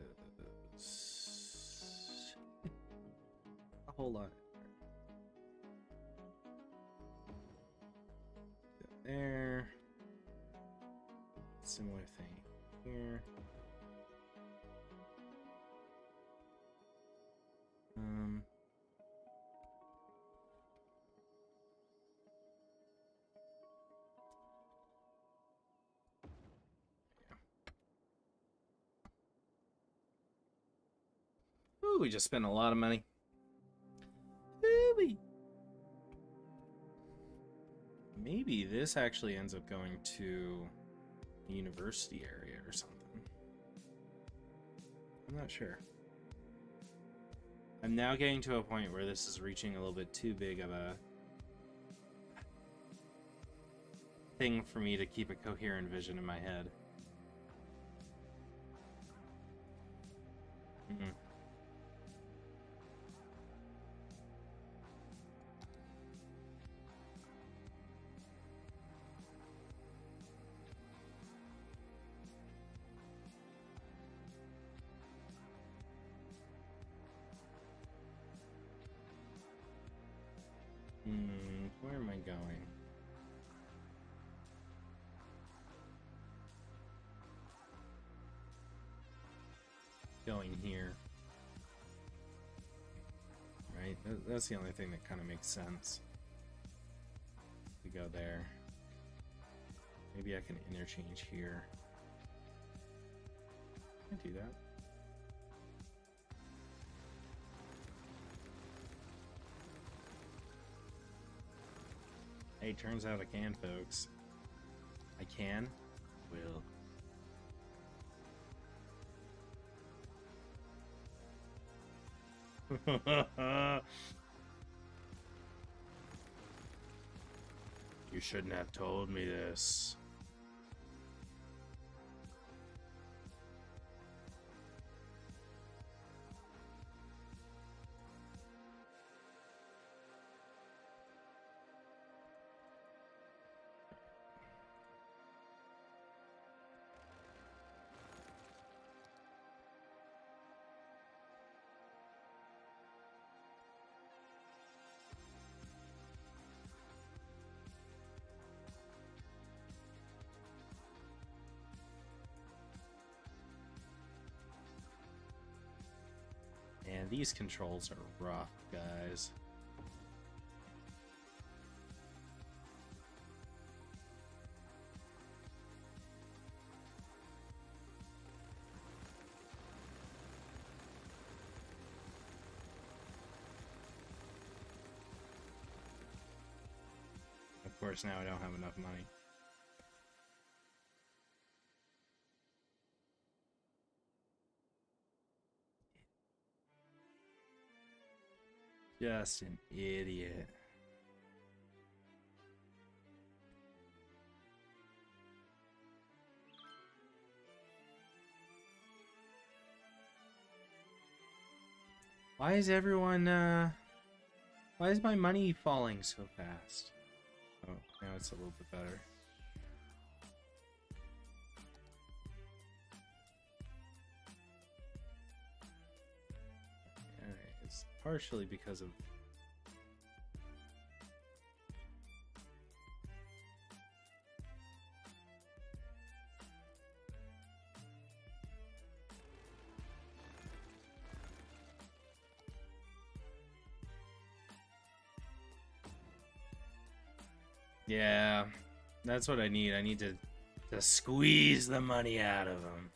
A whole lot. There. Similar thing here. Ooh, we just spent a lot of money. Maybe this actually ends up going to a university area or something. I'm not sure. I'm now getting to a point where this is reaching a little bit too big of a thing for me to keep a coherent vision in my head. I'm going. Going here. Right? That's the only thing that kind of makes sense. We go there. Maybe I can interchange here. I can do that. Hey, turns out I can, folks. I can. Will. You shouldn't have told me this. And these controls are rough, guys. Of course, now I don't have enough money. Just an idiot. Why is everyone, why is my money falling so fast? Oh, now it's a little bit better. Alright, it's partially because of... Yeah, that's what I need. I need to squeeze the money out of them.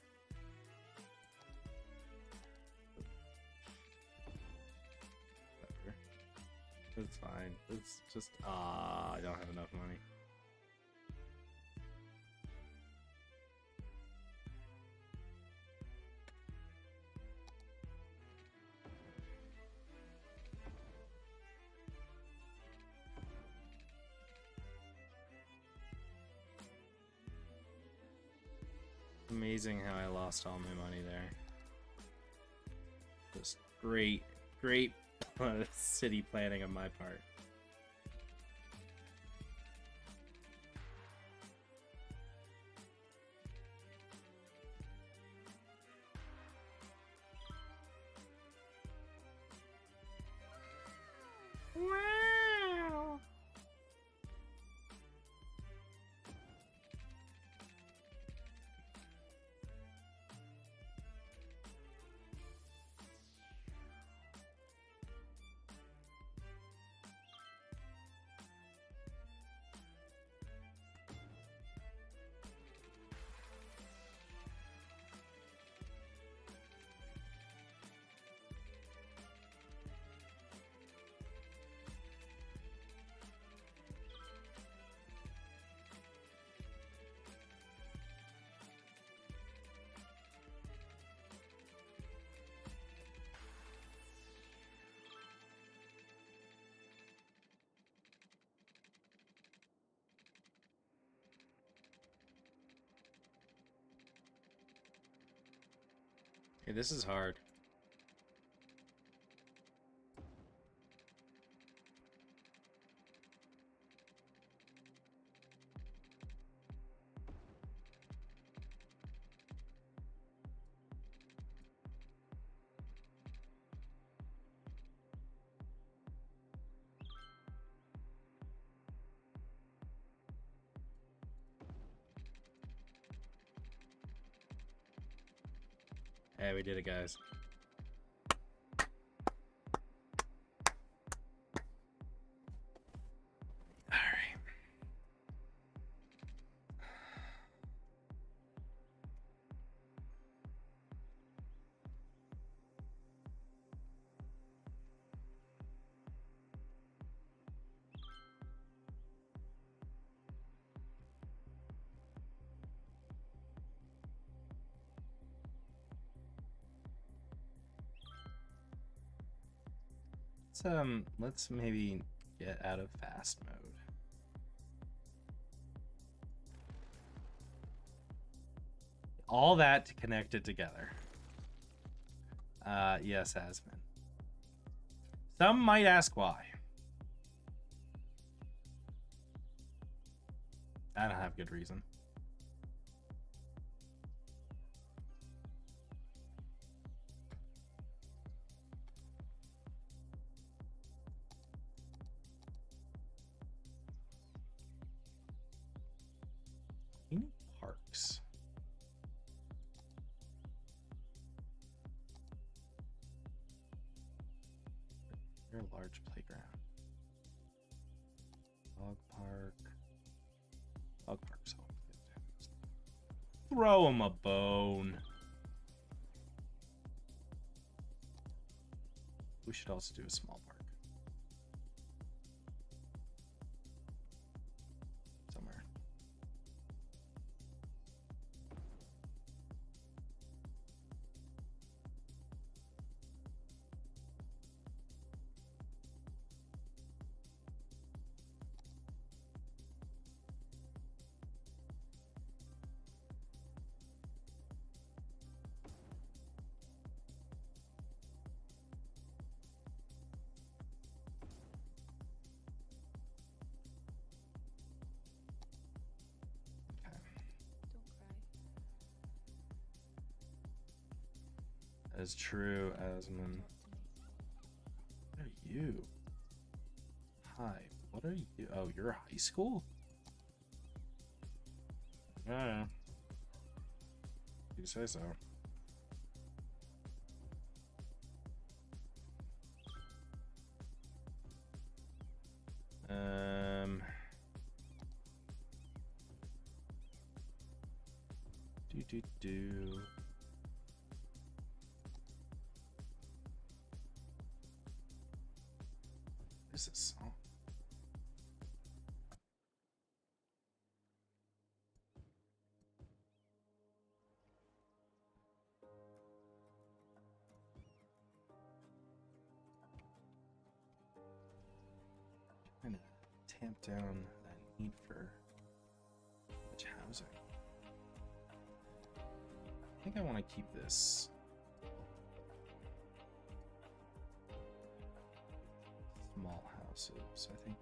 It's fine. It's just, I don't have enough money. Amazing how I lost all my money there. Just great city planning on my part. Wow. Okay, this is hard. Hey, we did it, guys. All right. Let's maybe get out of fast mode. All that to connect it together. Yes, Asmin. Some might ask why. I don't have good reason. We need parks. You're a large playground. Dog park. Dog park's all good. Throw him a bone. We should also do a small park. Somewhere. As true as man. What are you? Hi, what are you? Oh, you're high school? Yeah. You say so. Do. What is this song? Trying to tamp down that need for much housing. I think I want to keep this small houses. I think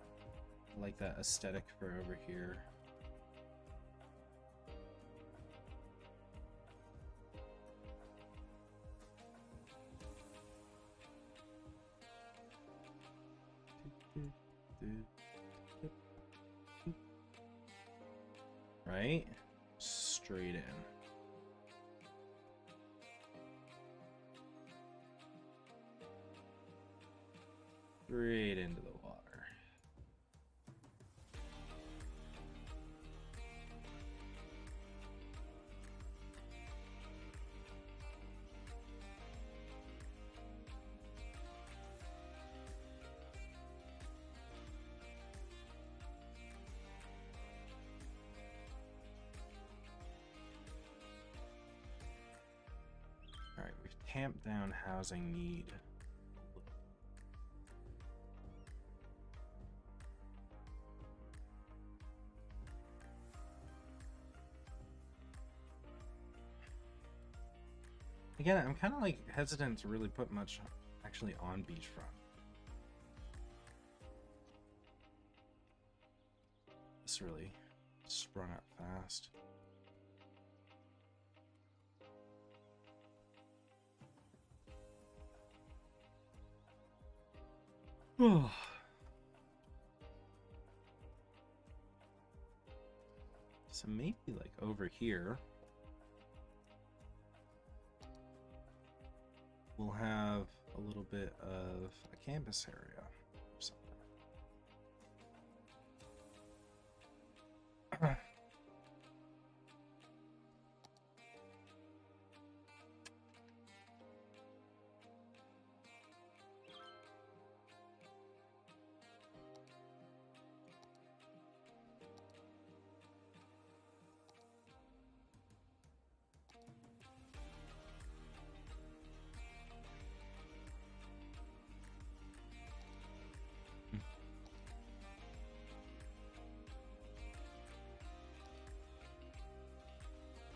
I like that aesthetic for over here. Right? Straight in. Straight into the water. All right, we've tamped down housing need. Again, I'm kind of like hesitant to really put much actually on beachfront. This really sprung up fast. So maybe like over here. we'll have a little bit of a campus area or something.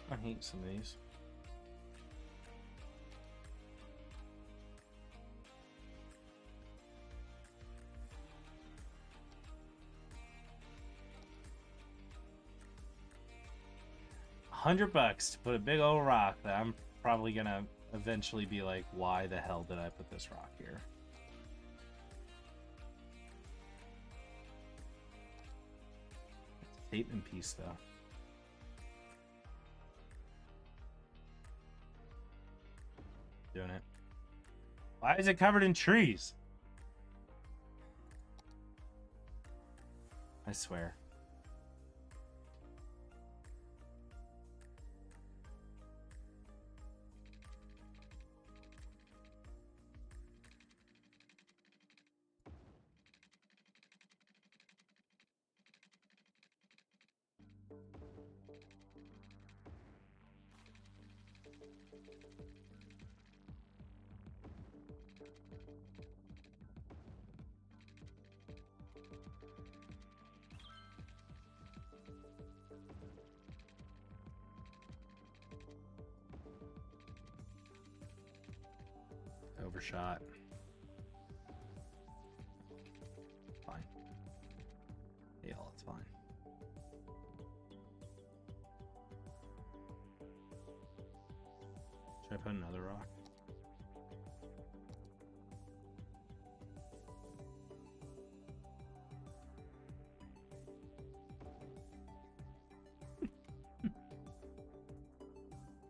I hate some of these. $100 to put a big old rock that I'm probably gonna eventually be like, why the hell did I put this rock here? Statement piece though. Doing it. Why is it covered in trees? I swear. Overshot. Fine. Yeah, it's fine. Should I put another rock?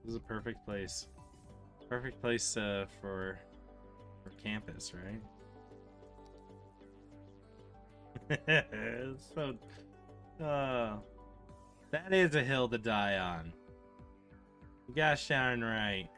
This is a perfect place. Perfect place for campus, right? So, that is a hill to die on. You gosh darn right.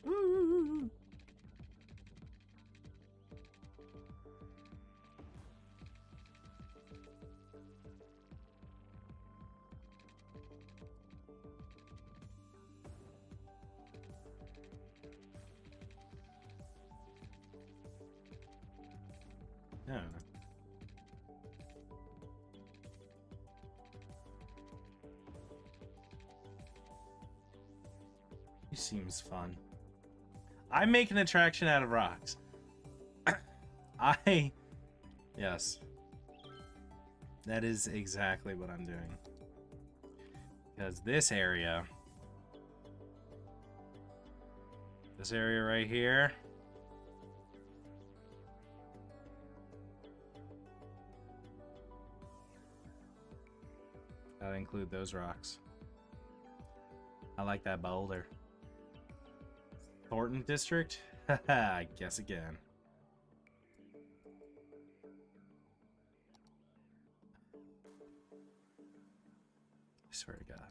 Woo! I don't know. He seems fun. I make an attraction out of rocks. Yes. That is exactly what I'm doing. Because this area right here, gotta include those rocks. I like that boulder. Thornton District? I guess again. I swear to God.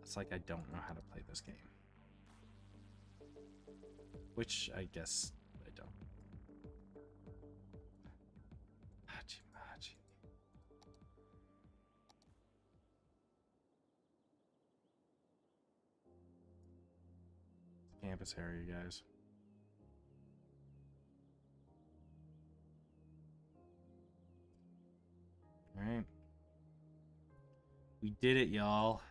It's like I don't know how to play this game. Which I guess I don't. Hachi Machi. Campus area, guys. Alright. We did it, y'all.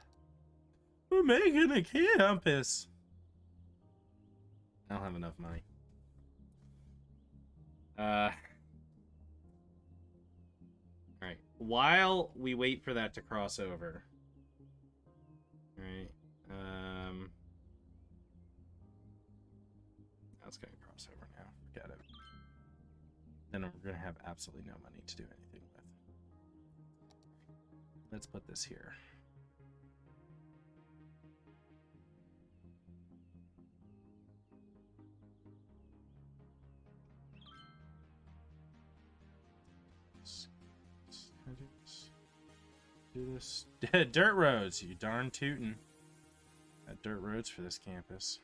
We're making a campus. I don't have enough money. Alright. while we wait for that to cross over. All right. That's going to cross over now. Forget it. Then we're going to have absolutely no money to do anything with. Let's put this here. Do this. Dirt roads, you darn tootin'. Got dirt roads for this campus.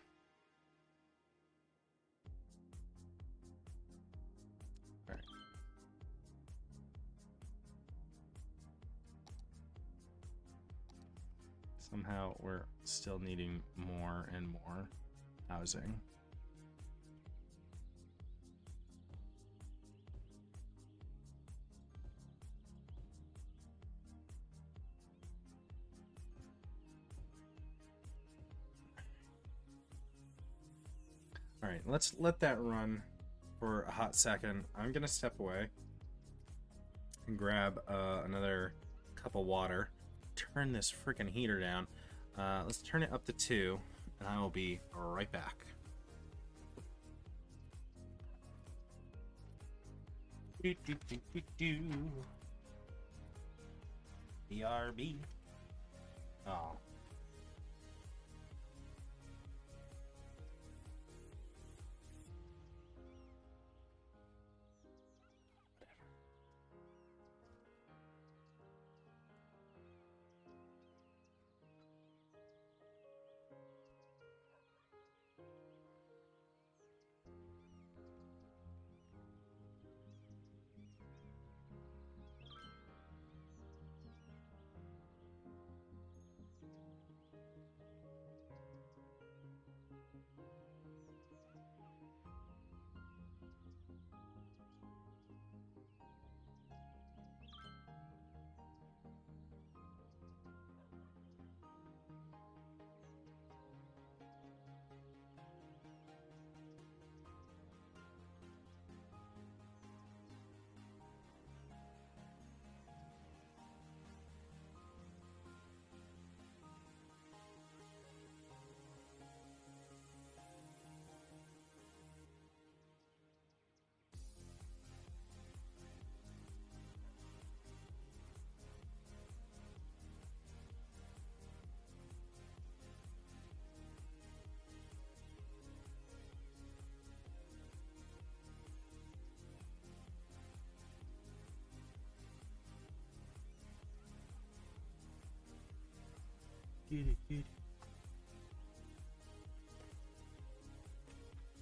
Alright. Somehow we're still needing more and more housing. All right, let's let that run for a hot second. I'm gonna step away and grab another cup of water. Turn this freaking heater down. Let's turn it up to 2, and I will be right back. BRB. Oh.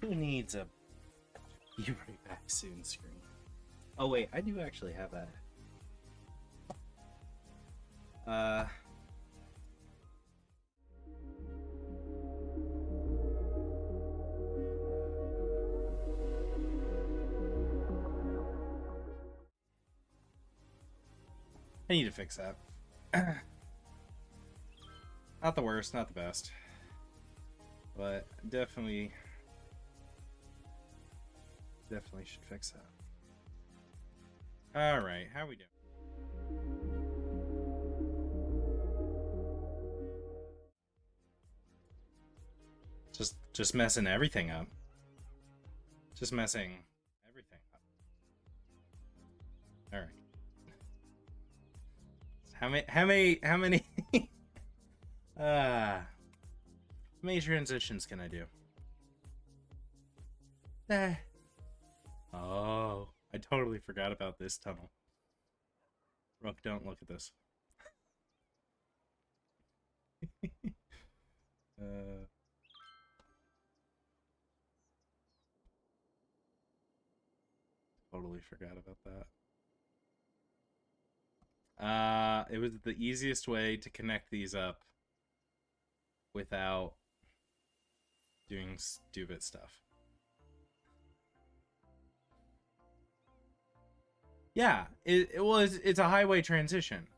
Who needs a "be right back soon" screen? Oh wait, I do actually have that. I need to fix that. Not the worst, not the best, but definitely should fix that. All right, how we doing? Just messing everything up. Just messing everything up. All right. How many how many transitions can I do? Oh, I totally forgot about this tunnel. Rook, don't look at this. Totally forgot about that. It was the easiest way to connect these up without doing stupid stuff. Yeah, it's a highway transition.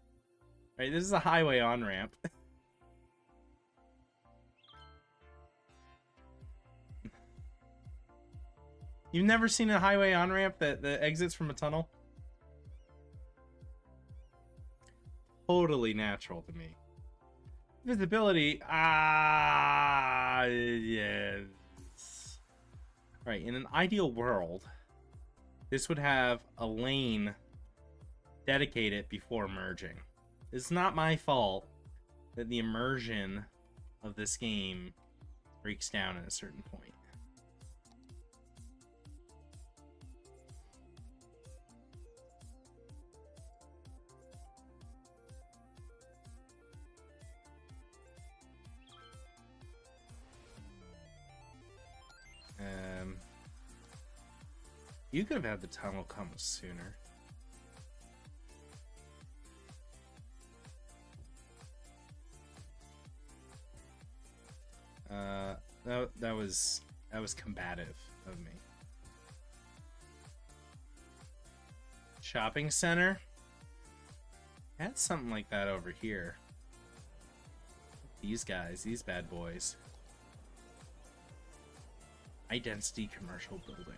Right, this is a highway on-ramp. You've never seen a highway on-ramp that exits from a tunnel? totally natural to me. Visibility, yes. Right, in an ideal world, this would have a lane dedicated before merging. It's not my fault that the immersion of this game breaks down at a certain point. You could have had the tunnel come sooner. That was combative of me. Shopping center? I had something like that over here. These guys, these bad boys. High density commercial building.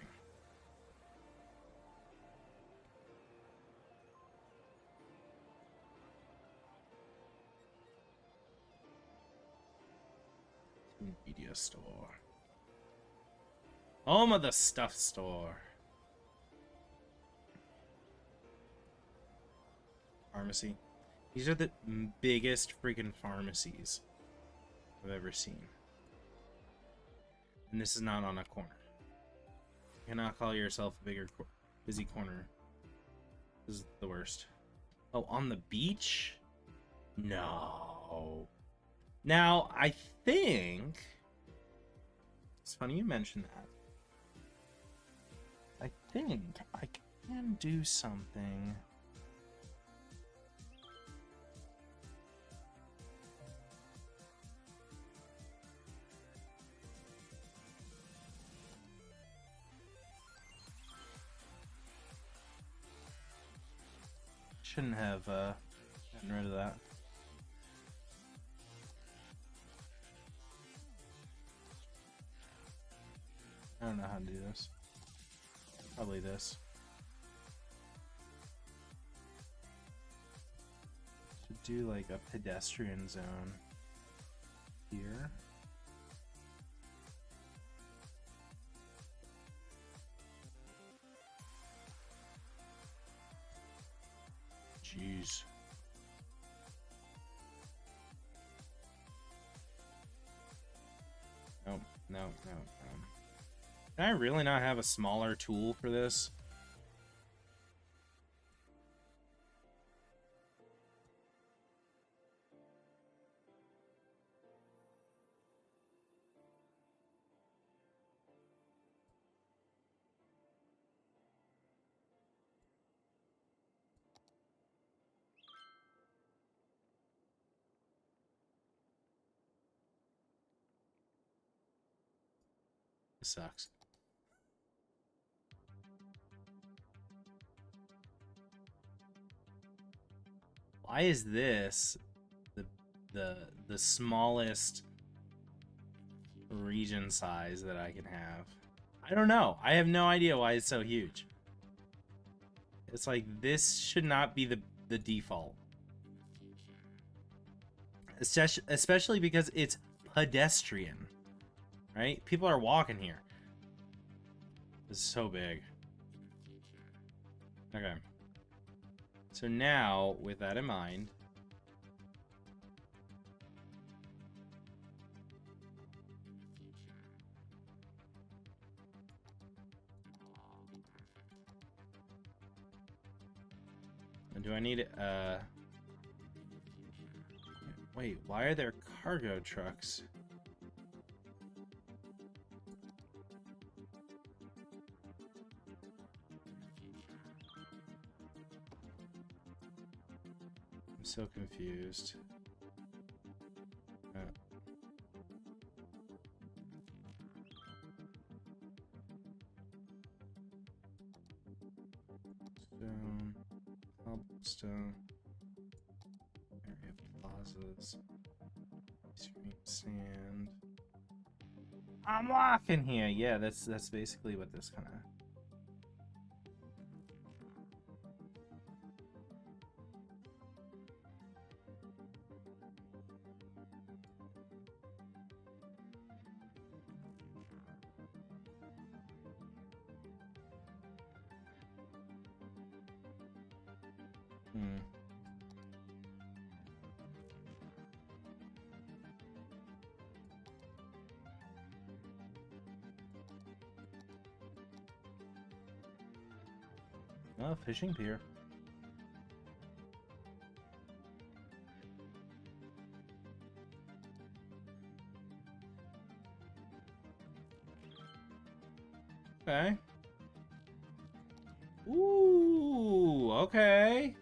Media store. Home of the stuff store. Pharmacy. These are the biggest freaking pharmacies I've ever seen. And this is not on a corner. You cannot call yourself a busy corner. This is the worst. Oh, on the beach? No. Now, I think... It's funny you mentioned that. I think I can do something... Shouldn't have gotten rid of that. I don't know how to do this. Probably this. Should do like a pedestrian zone here. Jeez. No. Can I really not have a smaller tool for this? This sucks. Why is this the smallest region size that I can have? I don't know. I have no idea why it's so huge. It's like this should not be the default. Especially because it's pedestrian. Right? People are walking here. This is so big. Okay. So now, with that in mind, do I need wait, why are there cargo trucks? I'm so confused. Stone, cobblestone, area plazas, stream sand. I'm walking here. Yeah, that's basically what this kind of. Hmm. Oh, fishing pier. Okay. Ooh, okay.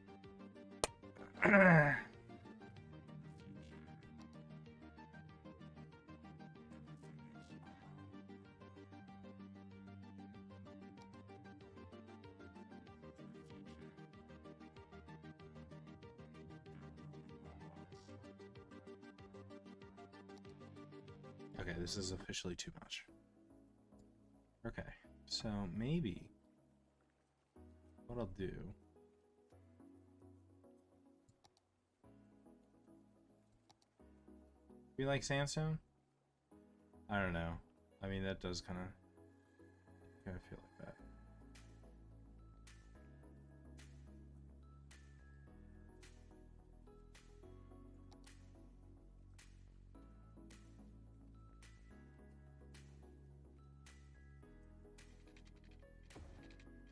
Okay, this is officially too much. Okay, so maybe what I'll do. You like sandstone? I don't know. I mean, that does kind of feel like that.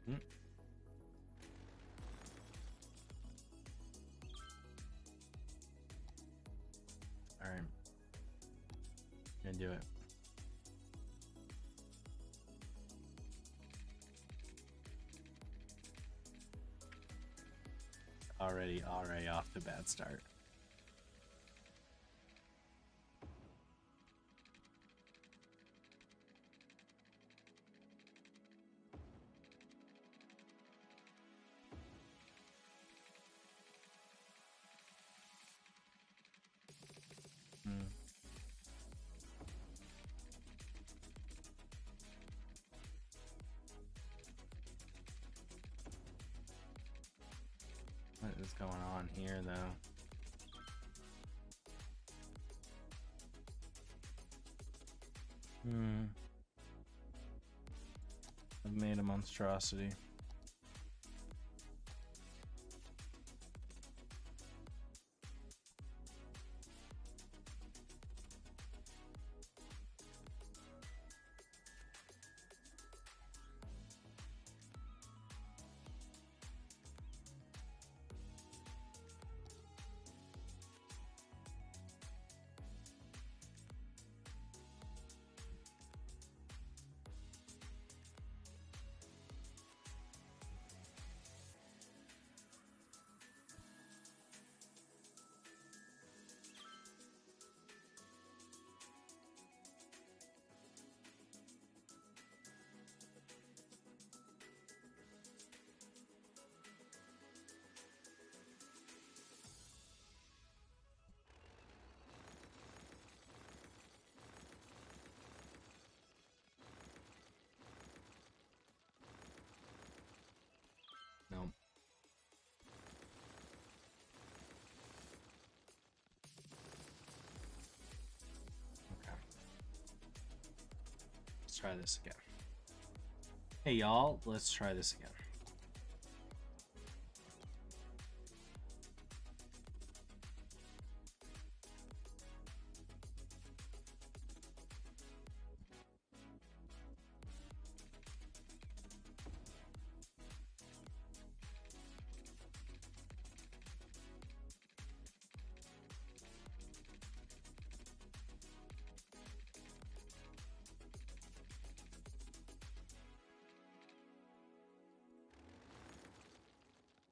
Mm. All right, gonna do it. Already off to a bad start. Hmm. What is going on here, though? I've made a monstrosity. Nope. Okay. Let's try this again. Hey, y'all, let's try this again.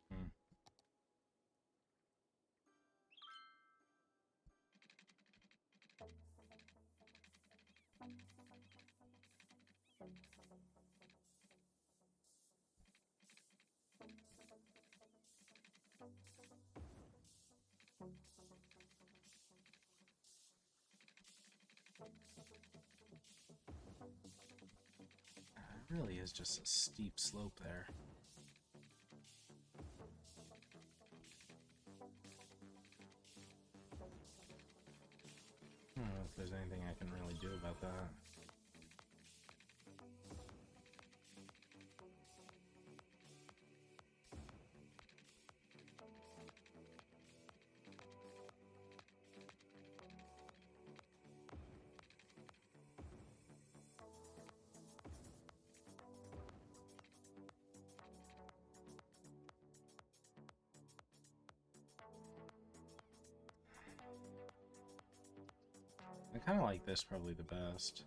Hmm. It really is just a steep slope there. I don't know if there's anything I can really do about that. kind of like this probably the best.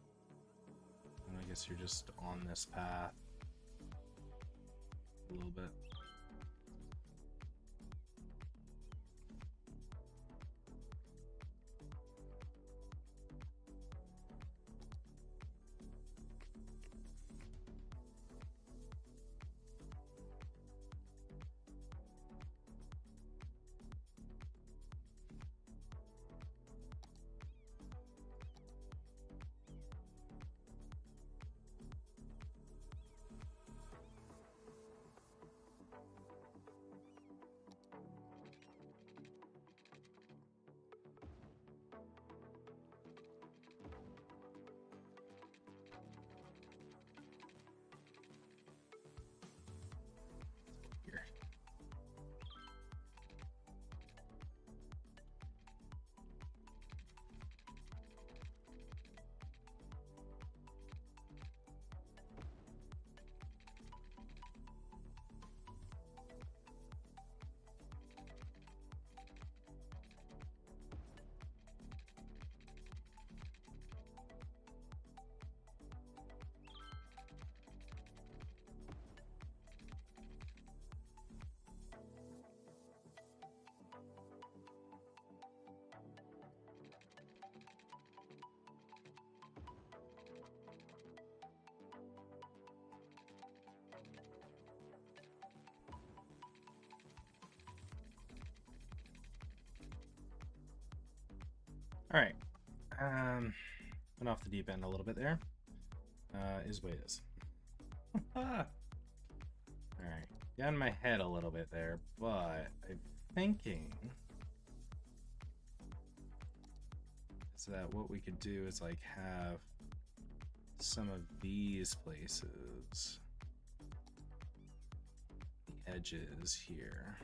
And I guess you're just on this path a little bit. Here. All right. Went off the deep end a little bit there. Is way it is. All right. Got in my head a little bit there, but I'm thinking so that what we could do is like have some of these places, the edges here.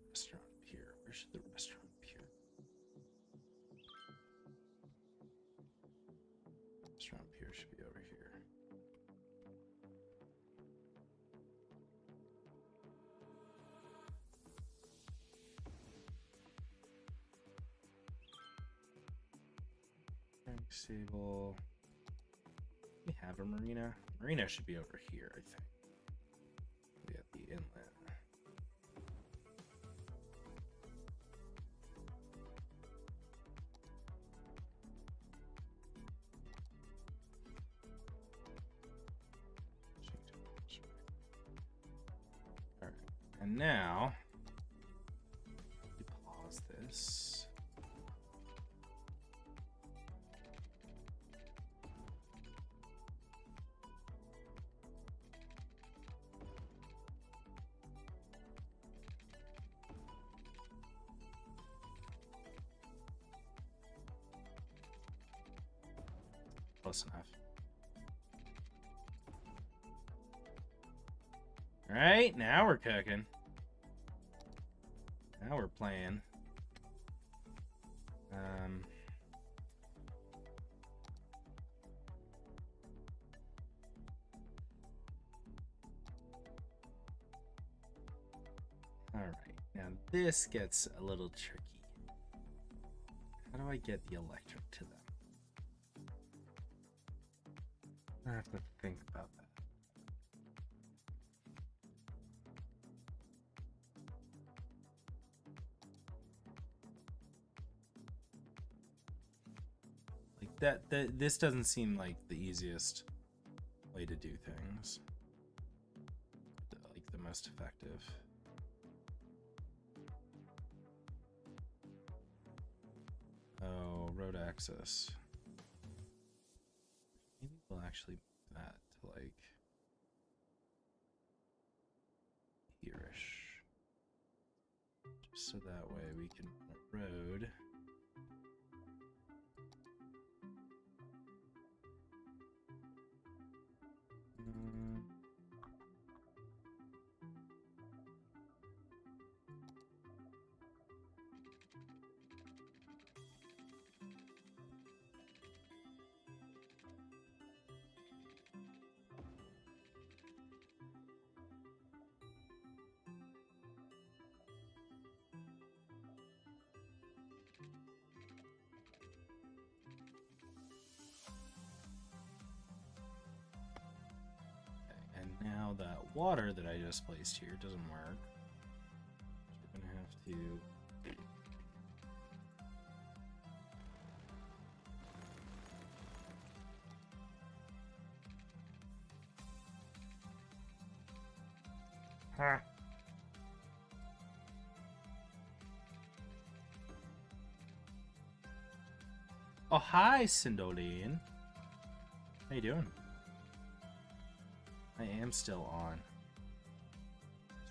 Restaurant pier. Where should the restaurant pier? Restaurant pier should be over here. Stable. We have a marina. Marina should be over here, I think. We have the inlet. All right, and now we pause this. Close enough. All right, now we're cooking. Now we're playing. All right, now this gets a little tricky. How do I get the electric to them? I have to think about that. Like this doesn't seem like the easiest way to do things. Like the most effective. Oh, road access. Maybe we'll actually move that to like here-ish. Just so that way we can road. water that I just placed here doesn't work. So we're gonna have to... Huh. Oh, hi, Cindoline. How you doing? I am still on.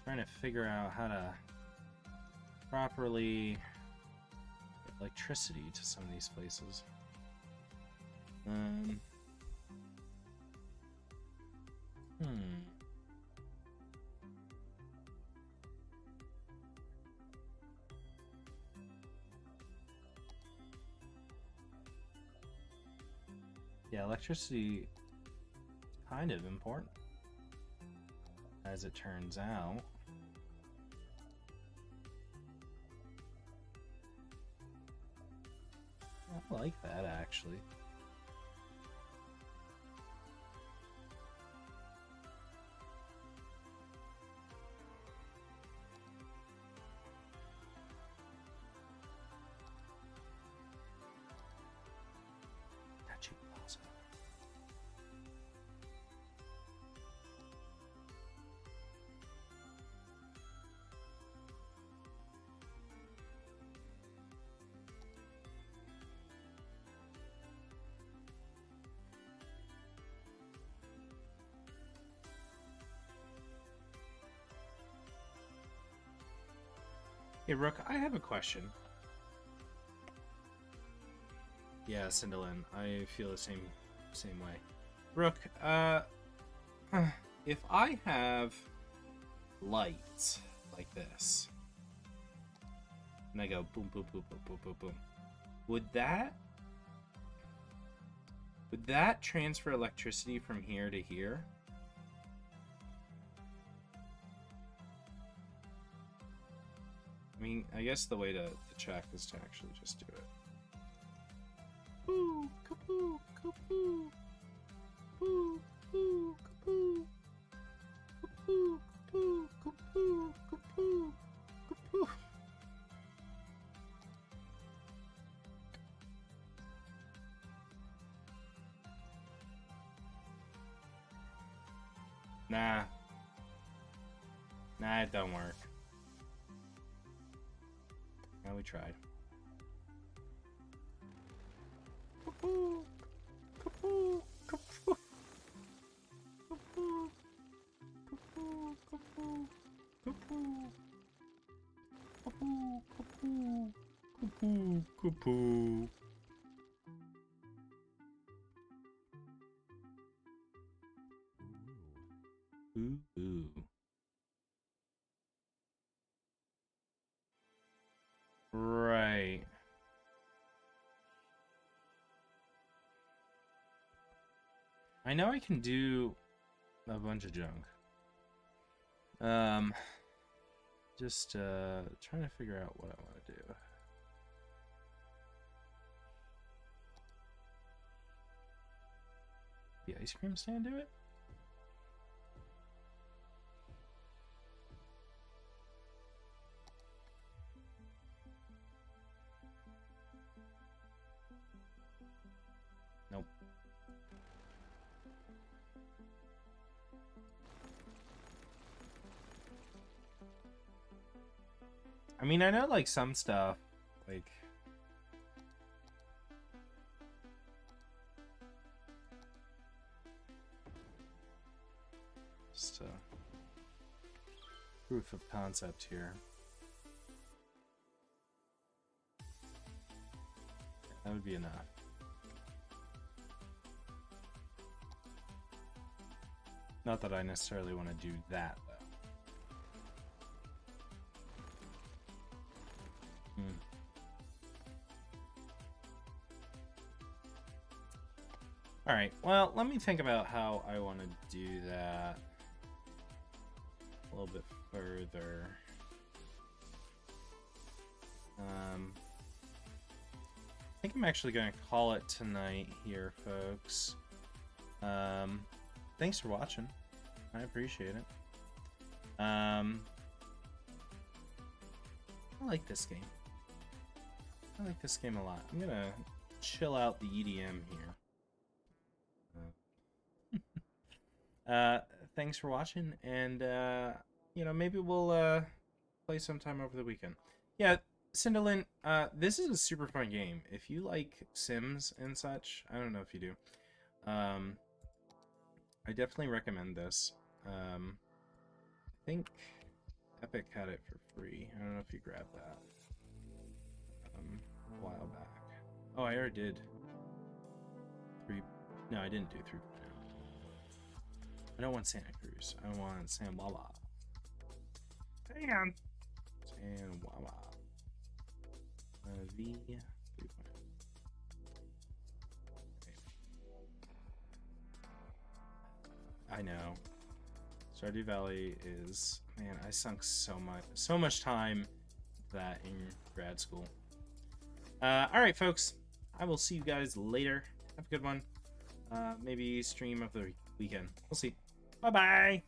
Trying to figure out how to properly get electricity to some of these places. Yeah, electricity is kind of important, as it turns out. I like that, actually. Hey, Rook, I have a question. Yeah, Cinderlin, I feel the same way. Rook, if I have lights like this, and I go boom, boom, boom, boom, boom, boom, boom, would that transfer electricity from here to here? I mean, I guess the way to check is to actually just do it. Kapoo, kapoo, kapoo. Kapoo, kapoo, kapoo. Kapoo, kapoo, kapoo, kapoo, kapoo. Nah. Nah, it don't work. Now we tried. Kapoo, kapoo, kapoo. Kapoo, kapoo, kapoo, kapoo. Kapoo, kapoo, kapoo, kapoo. Ooh. Right. I know I can do a bunch of junk. Just trying to figure out what I want to do. The ice cream stand do it? Nope. I mean, I know like some stuff, like just proof of concept here. That would be enough. Not that I necessarily want to do that, though. Alright, well, let me think about how I want to do that a little bit further. I think I'm actually going to call it tonight here, folks. Thanks for watching. I appreciate it. I like this game. I like this game a lot. I'm gonna chill out the EDM here. Thanks for watching, and you know, maybe we'll play sometime over the weekend. Yeah, Cinderlin, this is a super fun game. If you like Sims and such, I don't know if you do. I definitely recommend this. I think Epic had it for free. I don't know if you grabbed that a while back. Oh, I already did. No, I didn't do 3. I don't want Santa Cruz. I want San Wawa. Hang on. San Wawa. V 3. I know. Stardew Valley is, man, I sunk so much time into that in grad school. Alright, folks. I will see you guys later. Have a good one. Maybe stream of the weekend. We'll see. Bye-bye!